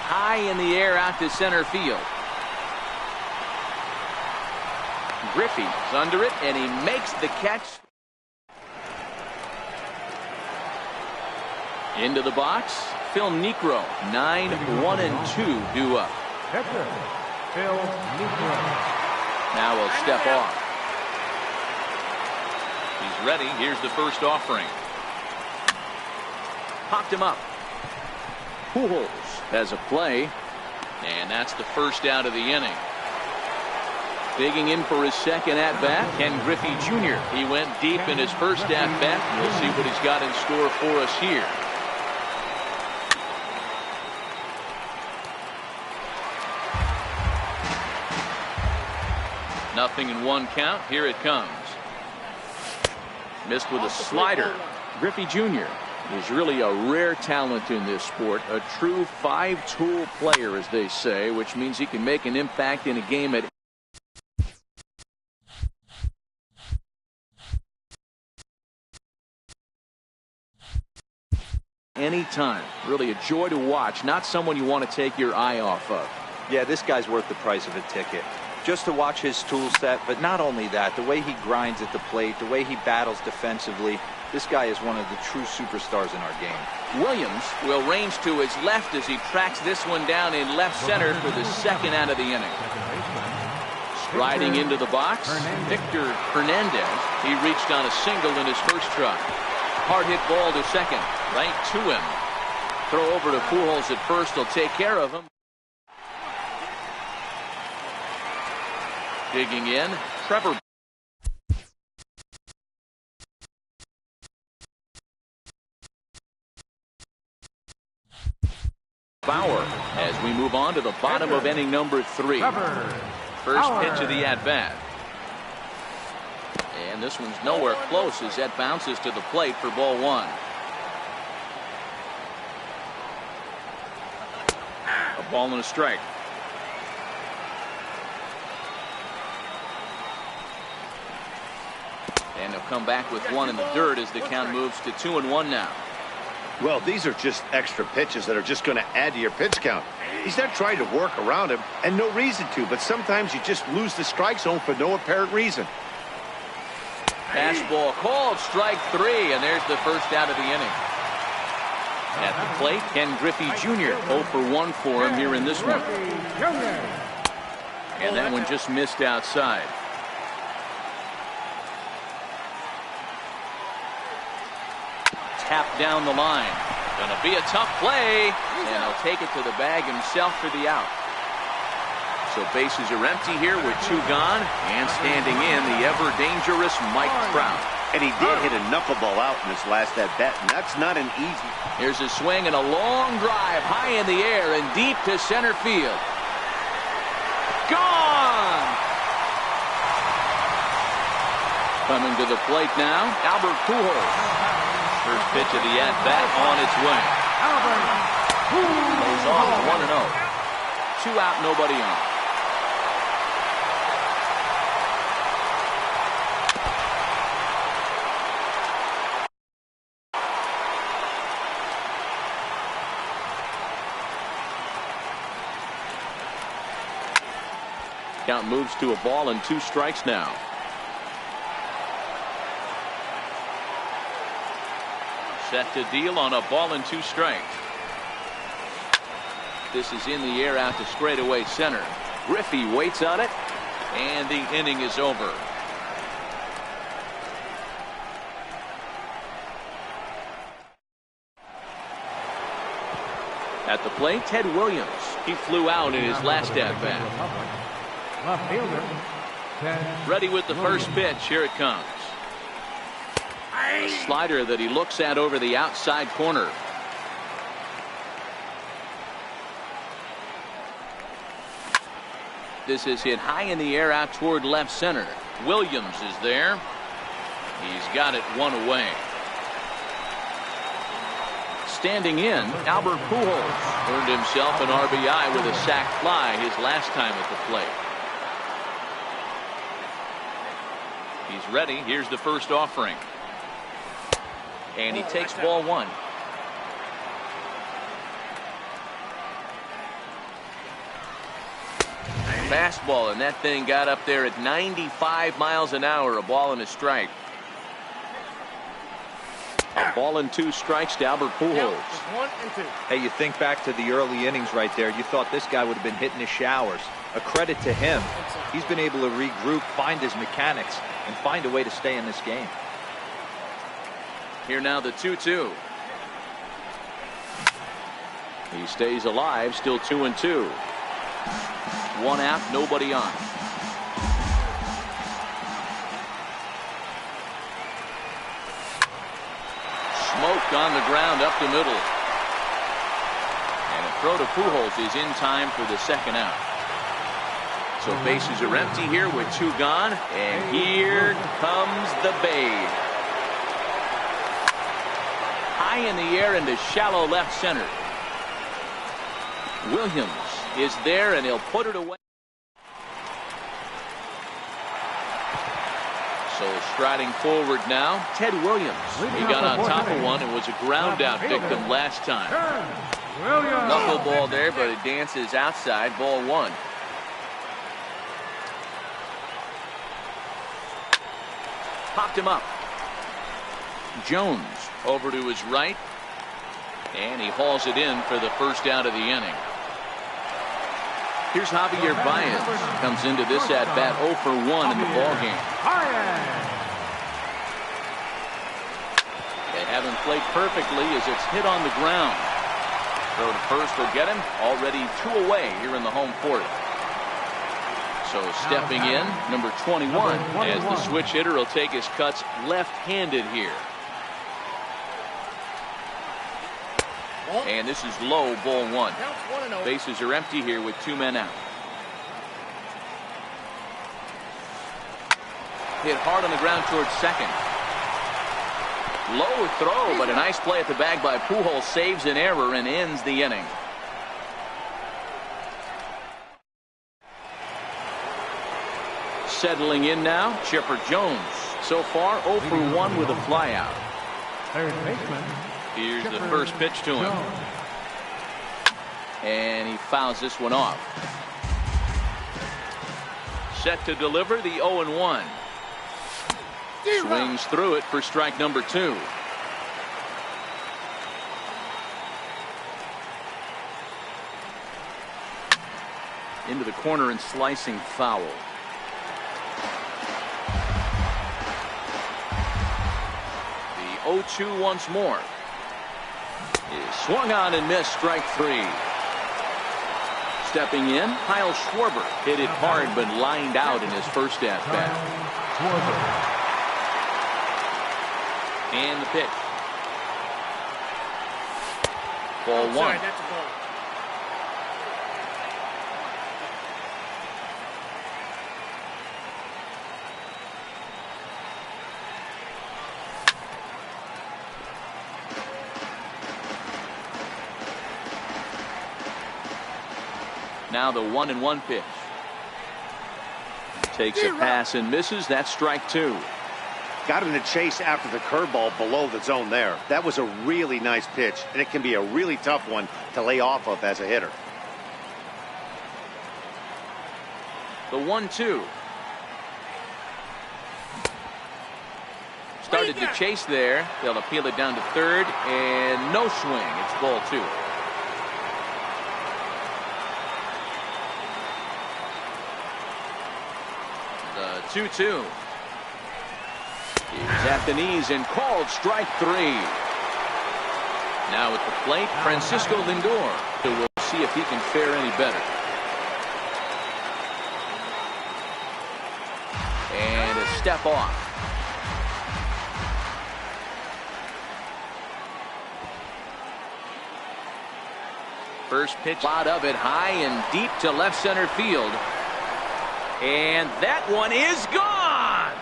High in the air out to center field. Griffey's under it, and he makes the catch. Into the box, Phil Niekro. 9, 1, and 2 due up. Phil Niekro. Now he'll step off. He's ready. Here's the first offering. Popped him up. Pujols has a play, and that's the first out of the inning. Digging in for his second at-bat, Ken Griffey Jr. He went deep in his first at-bat. We'll see what he's got in store for us here. Nothing in 1 count. Here it comes. Missed with a slider. Griffey Jr. is really a rare talent in this sport. A true 5-tool player, as they say, which means he can make an impact in a game at any time. Really a joy to watch. Not someone you want to take your eye off of. Yeah, this guy's worth the price of a ticket. Just to watch his tool set, but not only that, the way he grinds at the plate, the way he battles defensively, this guy is one of the true superstars in our game. Williams will range to his left as he tracks this one down in left center for the second out of the inning. Striding into the box, Victor Hernandez. He reached on a single in his first try. Hard hit ball to second, right to him. Throw over to Pujols at first. He'll take care of him. Digging in, Trevor. Bauer as we move on to the bottom of inning number 3. First pitch of the at-bat. And this one's nowhere close as that bounces to the plate for ball 1. A ball and a strike. And they'll come back with 1 in the dirt as the count moves to 2-1 now. Well, these are just extra pitches that are just going to add to your pitch count. He's not trying to work around him, and no reason to, but sometimes you just lose the strike zone for no apparent reason. Fastball called, strike 3, and there's the first out of the inning. At the plate, Ken Griffey Jr. 0 for 1 for him here in this one. And that one just missed outside. Tap down the line. Gonna be a tough play. And he'll take it to the bag himself for the out. So bases are empty here with 2 gone. And standing in, the ever-dangerous Mike Trout. And he did hit a knuckleball out in his last at-bat, and that's not an easy. Here's a swing and a long drive high in the air and deep to center field. Gone! Coming to the plate now, Albert Pujols. First pitch of the at-bat on its way. Goes off 1-0. 2 out, nobody on. Count moves to a ball and 2 strikes now. Set to deal on a ball and 2 strikes. This is in the air out to straightaway center. Griffey waits on it, and the inning is over. At the plate, Ted Williams. He flew out in his last at-bat. Left fielder. Ready with the first pitch. Here it comes. A slider that he looks at over the outside corner. This is hit high in the air out toward left center. Williams is there. He's got it 1 away. Standing in, Albert Pujols earned himself an RBI with a sac fly his last time at the plate. He's ready. Here's the first offering. And he takes ball 1. Fastball, and that thing got up there at 95 miles an hour. A ball and a strike. A ball and 2 strikes to Albert Pujols. 1 and 2. Hey, you think back to the early innings right there. You thought this guy would have been hitting his showers. A credit to him. He's been able to regroup, find his mechanics, and find a way to stay in this game. Here now the 2-2. He stays alive, still 2 and 2. 1 out, nobody on. Smoke on the ground up the middle. And a throw to Pujols is in time for the second out. So bases are empty here with 2 gone. And here comes the Babe. High in the air into shallow left center. Williams is there, and he'll put it away. So striding forward now, Ted Williams. He got on top of one and was a ground out victim last time. Knuckleball there, but it dances outside. Ball 1. Popped him up. Jones over to his right, and he hauls it in for the first out of the inning. Here's Javier Baez. Comes into this at bat 0 for 1 in the ball game. They haven't played perfectly as it's hit on the ground. Throw to first will get him. Already 2 away here in the home fourth. So stepping in, number 21, as the switch hitter will take his cuts left-handed here. And this is low, ball 1. Bases are empty here with 2 men out. Hit hard on the ground towards second. Low throw, but a nice play at the bag by Pujols. Saves an error and ends the inning. Settling in now, Chipper Jones. So far 0 for 1 with a flyout. Third baseman. Here's the first pitch to him. And he fouls this one off. Set to deliver the 0-1. Swings through it for strike number 2. Into the corner and slicing foul. The 0-2 once more. Is swung on and missed, strike three. Stepping in, Kyle Schwarber hit it hard but lined out in his first at bat. And the pitch. Ball one. That's a ball. Now the 1-1 pitch. Takes a pass and misses. That's strike two. Got him to chase after the curveball below the zone there. That was a really nice pitch, and it can be a really tough one to lay off of as a hitter. The 1-2. Started to chase there. They'll appeal it down to third, and no swing. It's ball two. The 2-2. He's at the knees and called strike three. Now at the plate, Francisco Lindor. So we'll see if he can fare any better. And a step off. First pitch out of it, high and deep to left center field. And that one is gone.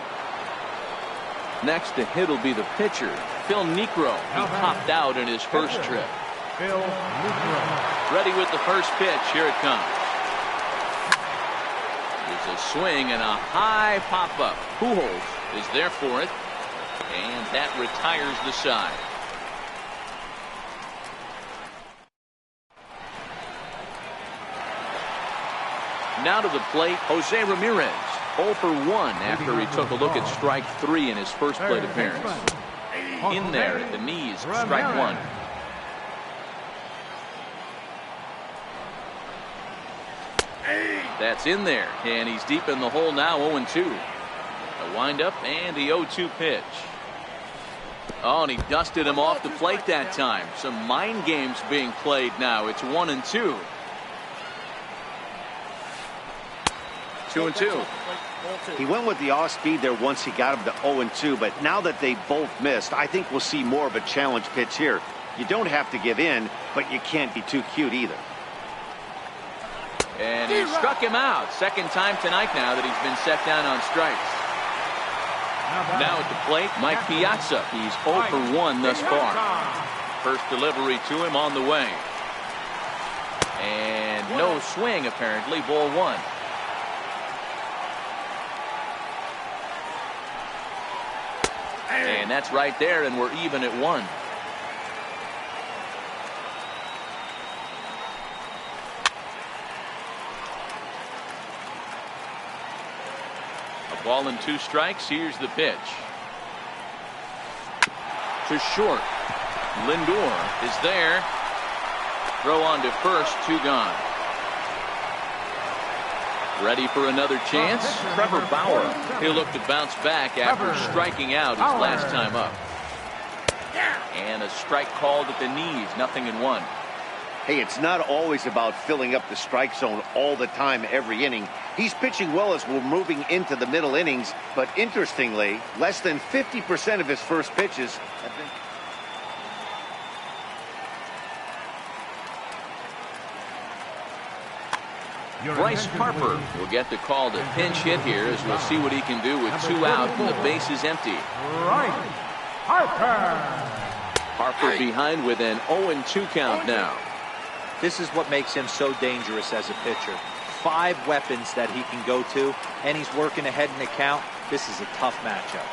Next to hit will be the pitcher, Phil Niekro. He popped out in his first trip. Phil Niekro. Ready with the first pitch. Here it comes. There's a swing and a high pop-up. Pujols is there for it. And that retires the side. Now to the plate, Jose Ramirez. 0 for 1 after he took a look at strike three in his first plate appearance. In there at the knees, strike one. That's in there, and he's deep in the hole now, 0-2. A windup and the 0-2 pitch. Oh, and he dusted him off the plate that time. Some mind games being played now. It's 1-2. 2-2. He went with the off speed there once he got him to 0-2, but now that they both missed, I think we'll see more of a challenge pitch here. You don't have to give in, but you can't be too cute either. And he struck him out. Second time tonight now that he's been set down on strikes. Now at the plate, Mike Piazza. He's 0 for 1 thus far. First delivery to him on the way. And no swing apparently, ball one. And that's right there, and we're even at 1. A ball and 2 strikes. Here's the pitch. To short. Lindor is there. Throw on to first, 2 gone. Ready for another chance? Trevor Bauer. He'll look to bounce back after striking out his last time up. And a strike called at the knees. 0-1. Hey, it's not always about filling up the strike zone all the time every inning. He's pitching well as we're moving into the middle innings, but interestingly, less than 50% of his first pitches have been... Bryce Harper will get the call to pinch hit here as we'll see what he can do with 2 out and the base is empty. Bryce Harper. Harper behind with an 0-2 count now. This is what makes him so dangerous as a pitcher. 5 weapons that he can go to, and he's working ahead in the count. This is a tough matchup.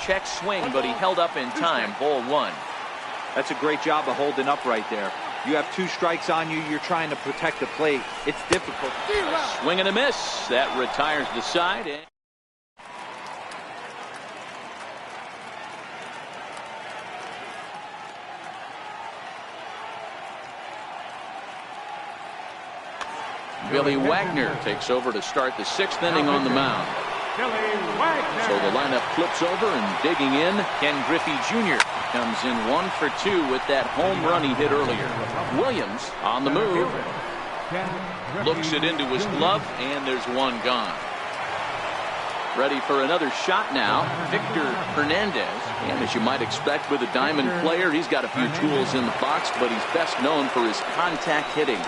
Check swing, but he held up in time. Ball 1. That's a great job of holding up right there. You have 2 strikes on you. You're trying to protect the plate. It's difficult. A swing and a miss. That retires the side. Billy Wagner takes over to start the 6th inning on the mound. So the lineup flips over, and digging in, Ken Griffey Jr. comes in 1 for 2 with that home run he hit earlier. Williams on the move. Looks it into his glove, and there's one gone. Ready for another shot now, Victor Hernandez. And as you might expect with a diamond player, he's got a few tools in the box, but he's best known for his contact hitting.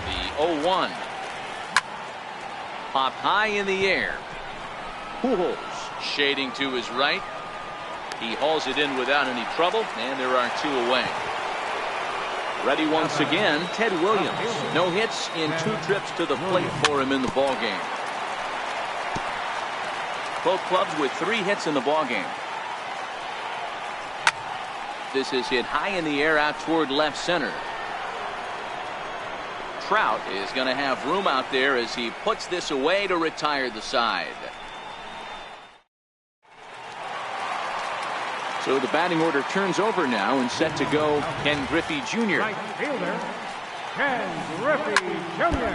The 0-1. Pop high in the air. Pujols shading to his right. He hauls it in without any trouble, and there are 2 away. Ready once again, Ted Williams. No hits in 2 trips to the plate for him in the ballgame. Both clubs with 3 hits in the ballgame. This is hit high in the air out toward left center. Trout is going to have room out there as he puts this away to retire the side. So the batting order turns over now, and set to go Ken Griffey Jr. Right fielder, Ken Griffey Jr.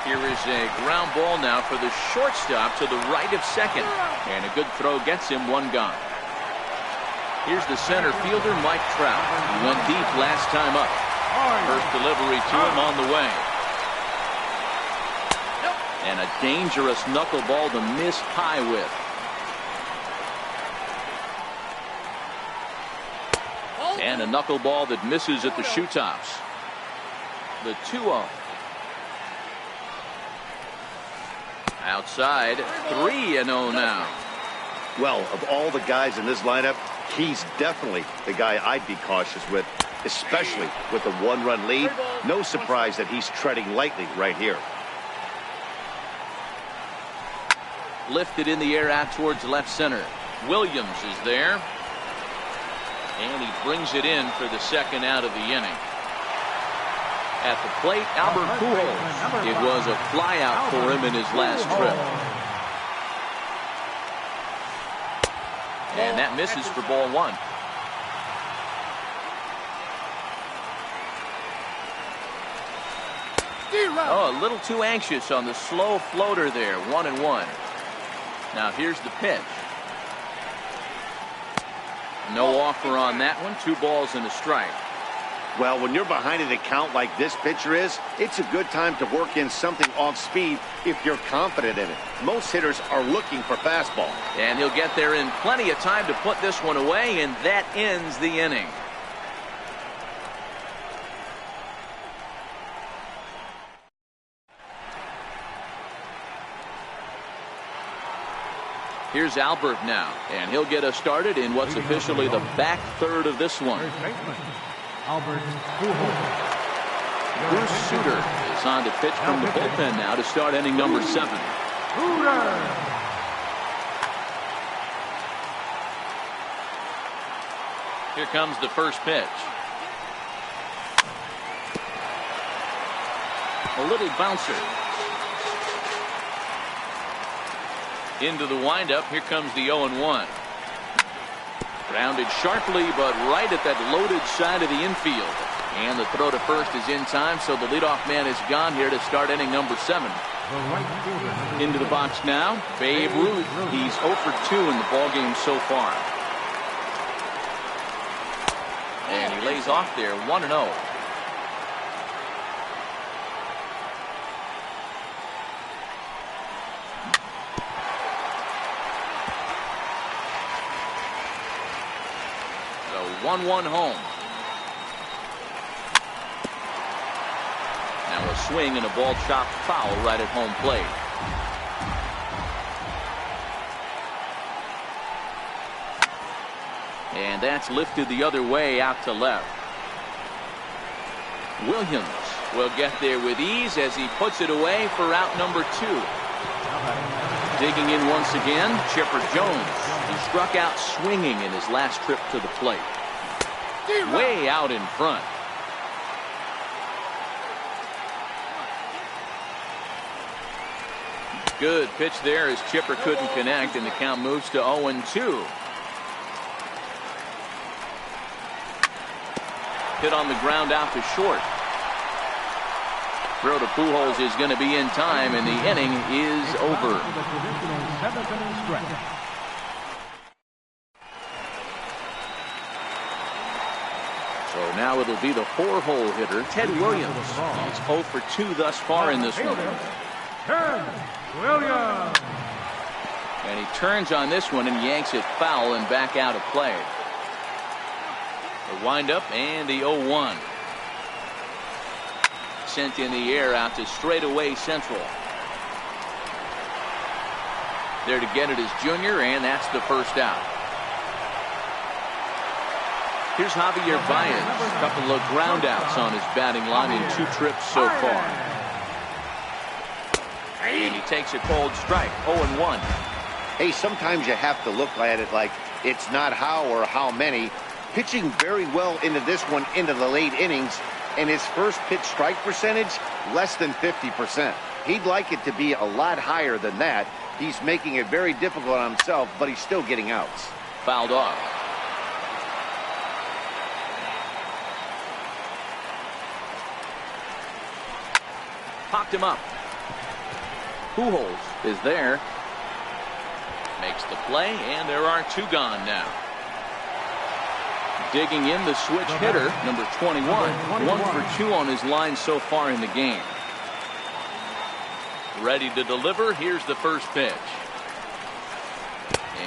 Here is a ground ball now for the shortstop to the right of second. And a good throw gets him 1 gone. Here's the center fielder, Mike Trout. He went deep last time up. First delivery to him on the way. And a dangerous knuckleball to miss high with. And a knuckleball that misses at the shoe tops. The 2-0. Outside, 3-0 now. Well, of all the guys in this lineup, he's definitely the guy I'd be cautious with, especially with the 1-run lead. No surprise that he's treading lightly right here. Lifted in the air out towards left center. Williams is there. And he brings it in for the 2nd out of the inning. At the plate, Albert Pujols. It was a flyout for him in his last trip. And that misses for ball 1. Oh, a little too anxious on the slow floater there. 1-1. Now here's the pitch. No offer on that one. 2 balls and a strike. Well, when you're behind an account like this pitcher is, it's a good time to work in something off speed if you're confident in it. Most hitters are looking for fastball. And he'll get there in plenty of time to put this one away, and that ends the inning. Here's Albert now, and he'll get us started in what's officially the back third of this one. Albert Pujols. Bruce Sutter is on to pitch from the bullpen now to start inning number 7. Here comes the first pitch. A little bouncer. Into the windup. Here comes the 0-1. Grounded sharply, but right at that loaded side of the infield. And the throw to first is in time, so the leadoff man is gone here to start inning number 7. Into the box now, Babe Ruth. He's 0 for 2 in the ballgame so far. And he lays off there, 1-0. So 1-1 home. Now a swing and a ball chopped foul right at home plate. And that's lifted the other way out to left. Williams will get there with ease as he puts it away for out number 2. Digging in once again, Chipper Jones. He struck out swinging in his last trip to the plate. Way out in front. Good pitch there as Chipper couldn't connect, and the count moves to 0-2. Hit on the ground out to short. Throw to Pujols is going to be in time, and the inning is over. So now it'll be the 4-hole hitter, Ted Williams. He's 0 for 2 thus far in this one. Ted Williams. And he turns on this one and yanks it foul and back out of play. The windup and the 0-1. Sent in the air out to straightaway central. There to get it is Junior, and that's the first out. Here's Javier Baez. A couple of ground outs on his batting line in 2 trips so far. And he takes a cold strike, 0-1. Hey, sometimes you have to look at it like it's not how or how many. Pitching very well into this one into the late innings, and his first pitch strike percentage less than 50%. He'd like it to be a lot higher than that. He's making it very difficult on himself, but he's still getting outs. Fouled off. Popped him up. Pujols is there. Makes the play, and there are 2 gone now. Digging in the switch hitter, number 21. 1 for 2 on his line so far in the game. Ready to deliver. Here's the first pitch.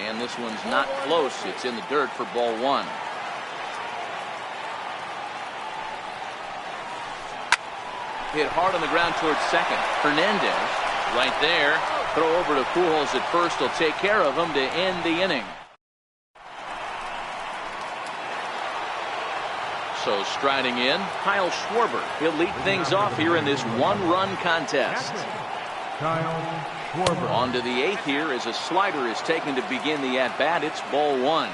And this one's not close. It's in the dirt for ball 1. Hit hard on the ground towards second. Hernandez right there. Throw over to Pujols at first. He'll take care of him to end the inning. So striding in, Kyle Schwarber. He'll lead things off here in this 1-run contest. Kyle Schwarber. On to the 8th here as a slider is taken to begin the at-bat. It's ball 1.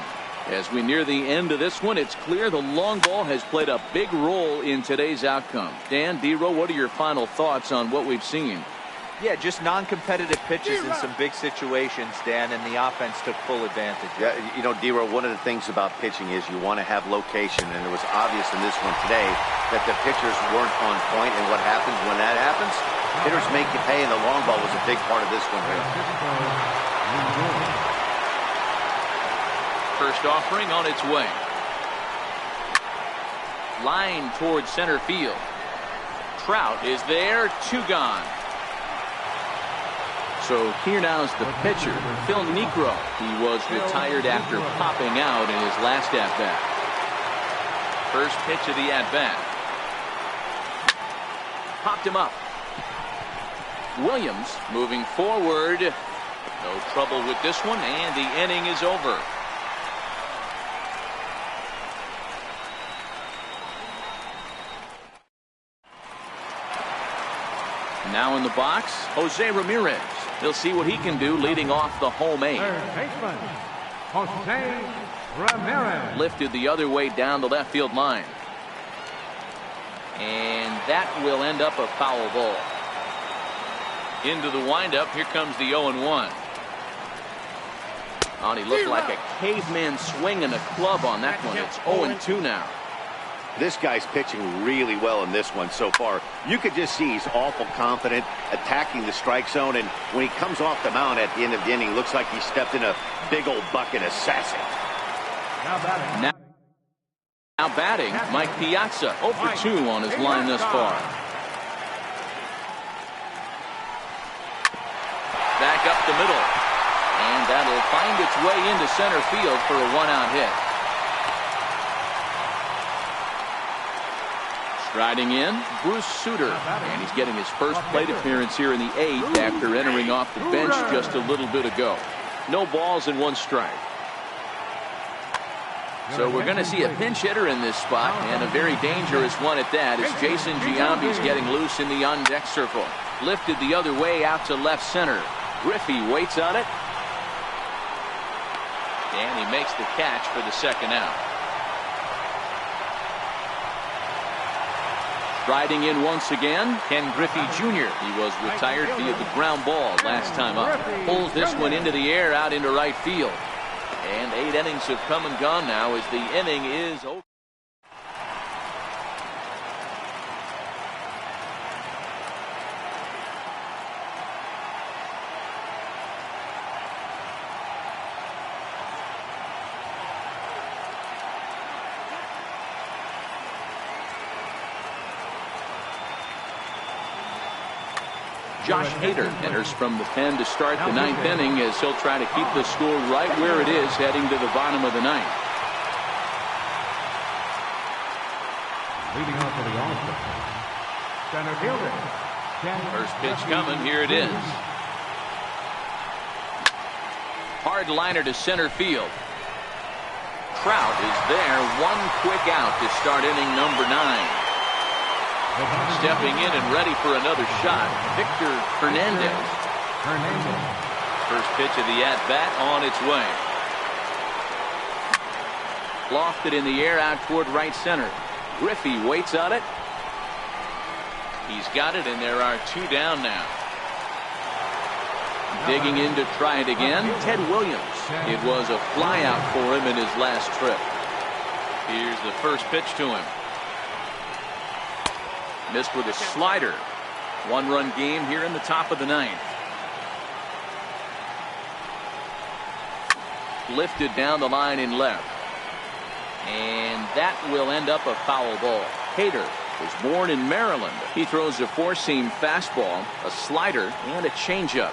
As we near the end of this one, it's clear the long ball has played a big role in today's outcome. Dan, D-Row, what are your final thoughts on what we've seen? Yeah, just non-competitive pitches in some big situations, Dan, and the offense took full advantage. Yeah, you know, D-Row, one of the things about pitching is you want to have location, and it was obvious in this one today that the pitchers weren't on point, and what happens when that happens? Hitters make you pay, and the long ball was a big part of this one here. First offering on its way. Line towards center field. Trout is there, 2 gone. So here now is the pitcher, Phil Niekro. He was retired after popping out in his last at-bat. First pitch of the at-bat. Popped him up. Williams moving forward. No trouble with this one, and the inning is over. Now in the box, Jose Ramirez. He'll see what he can do leading off the home 8. Third baseman, Jose Ramirez. Lifted the other way down the left field line. And that will end up a foul ball. Into the windup, here comes the 0-1. Oh, he looked like a caveman swinging a club on that one. It's 0-2 now. This guy's pitching really well in this one so far. You could just see he's awful confident, attacking the strike zone, and when he comes off the mound at the end of the inning, looks like he stepped in a big old bucket of sassy. Now batting, Mike Piazza, 0 for 2 on his line thus far. Back up the middle, and that'll find its way into center field for a 1-out hit. Striding in, Bruce Sutter, and he's getting his first plate appearance here in the 8th after entering off the bench just a little bit ago. No balls and 1 strike. So we're going to see a pinch hitter in this spot, and a very dangerous one at that, as Jason Giambi's getting loose in the on-deck circle. Lifted the other way out to left center. Griffey waits on it, and he makes the catch for the 2nd out. Riding in once again, Ken Griffey Jr. He was retired via the ground ball last time up. Pulls this one into the air out into right field. And 8 innings have come and gone now as the inning is over. Josh Hader enters from the pen to start the 9th inning as he'll try to keep the score right where it is heading to the bottom of the 9th. Leading off for the All-Star, center fielder. First pitch coming. Here it is. Hard liner to center field. Trout is there. One quick out to start inning number 9. Stepping in and ready for another shot, Victor Hernandez. First pitch of the at-bat on its way. Lofted in the air out toward right center. Griffey waits on it. He's got it, and there are 2 down now. Digging in to try it again, Ted Williams. It was a fly out for him in his last trip. Here's the first pitch to him. Missed with a slider. 1-run game here in the top of the 9th. Lifted down the line in left. And that will end up a foul ball. Hader was born in Maryland. He throws a 4-seam fastball, a slider, and a changeup.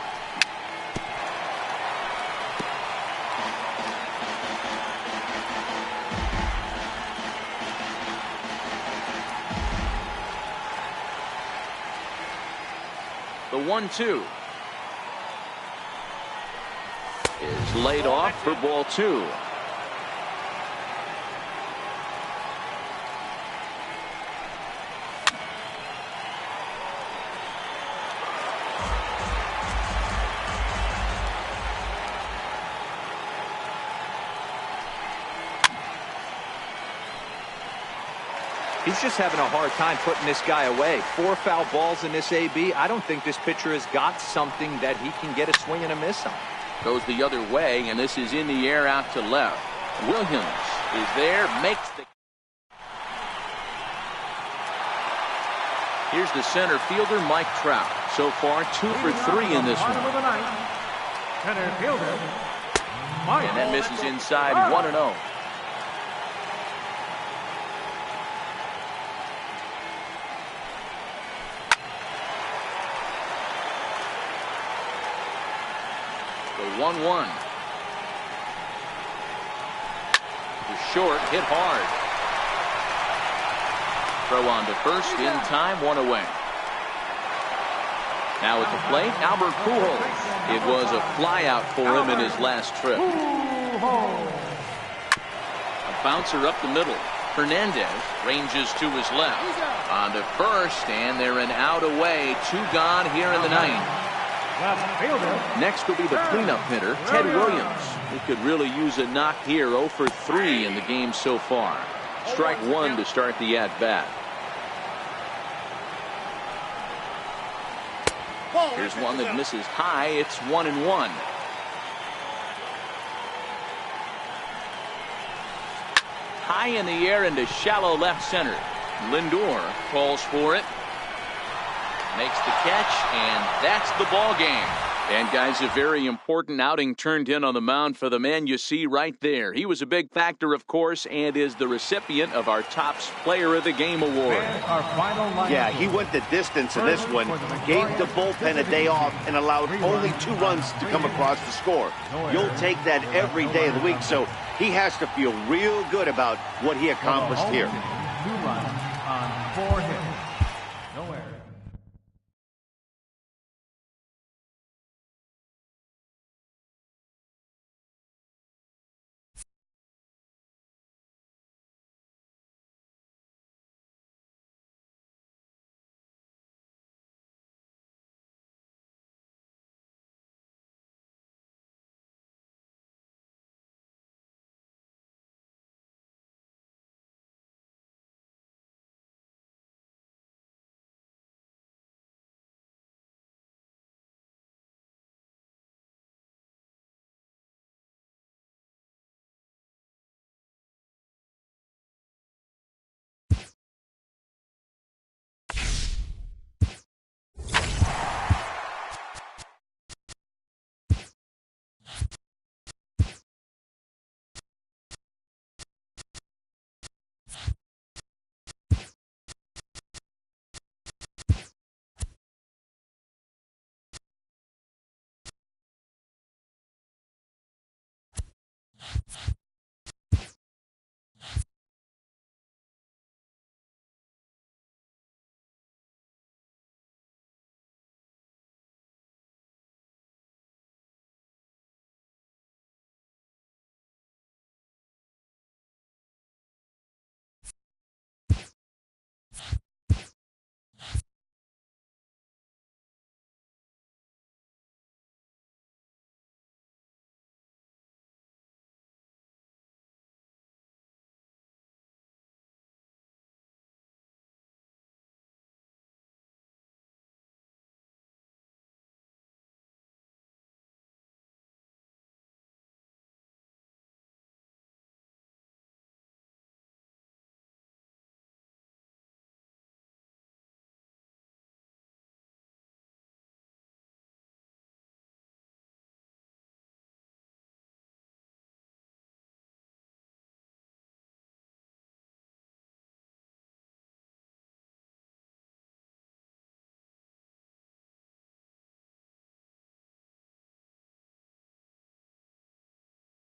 The 1-2 is laid off for ball 2. He's just having a hard time putting this guy away. 4 foul balls in this AB. I don't think this pitcher has got something that he can get a swing and a miss on. Goes the other way, and this is in the air out to left. Williams is there, makes the... Here's the center fielder, Mike Trout. So far, 2 for 3 in this one. Center fielder, And that misses inside, 1-0. The 1-1. The short, hit hard. Throw on to first, in time, 1 away. Now at the plate, Albert Pujols. It was a flyout for him in his last trip. A bouncer up the middle. Hernandez ranges to his left. On to first, and they're an out away. 2 gone here in the 9th. Next will be the cleanup hitter, Ted Williams. He could really use a knock here. 0 for 3 in the game so far. Strike 1 to start the at-bat. Here's one that misses high. It's 1-1. High in the air into shallow left center. Lindor calls for it. Makes the catch, and that's the ball game. And guys, a very important outing turned in on the mound for the man you see right there. He was a big factor, of course, and is the recipient of our Topps Player of the Game award. Yeah, he went the distance in this one, gave the bullpen a day off, and allowed only 2 runs to come across the score. You'll take that every day of the week, so he has to feel real good about what he accomplished here. 2 runs on 4 hits.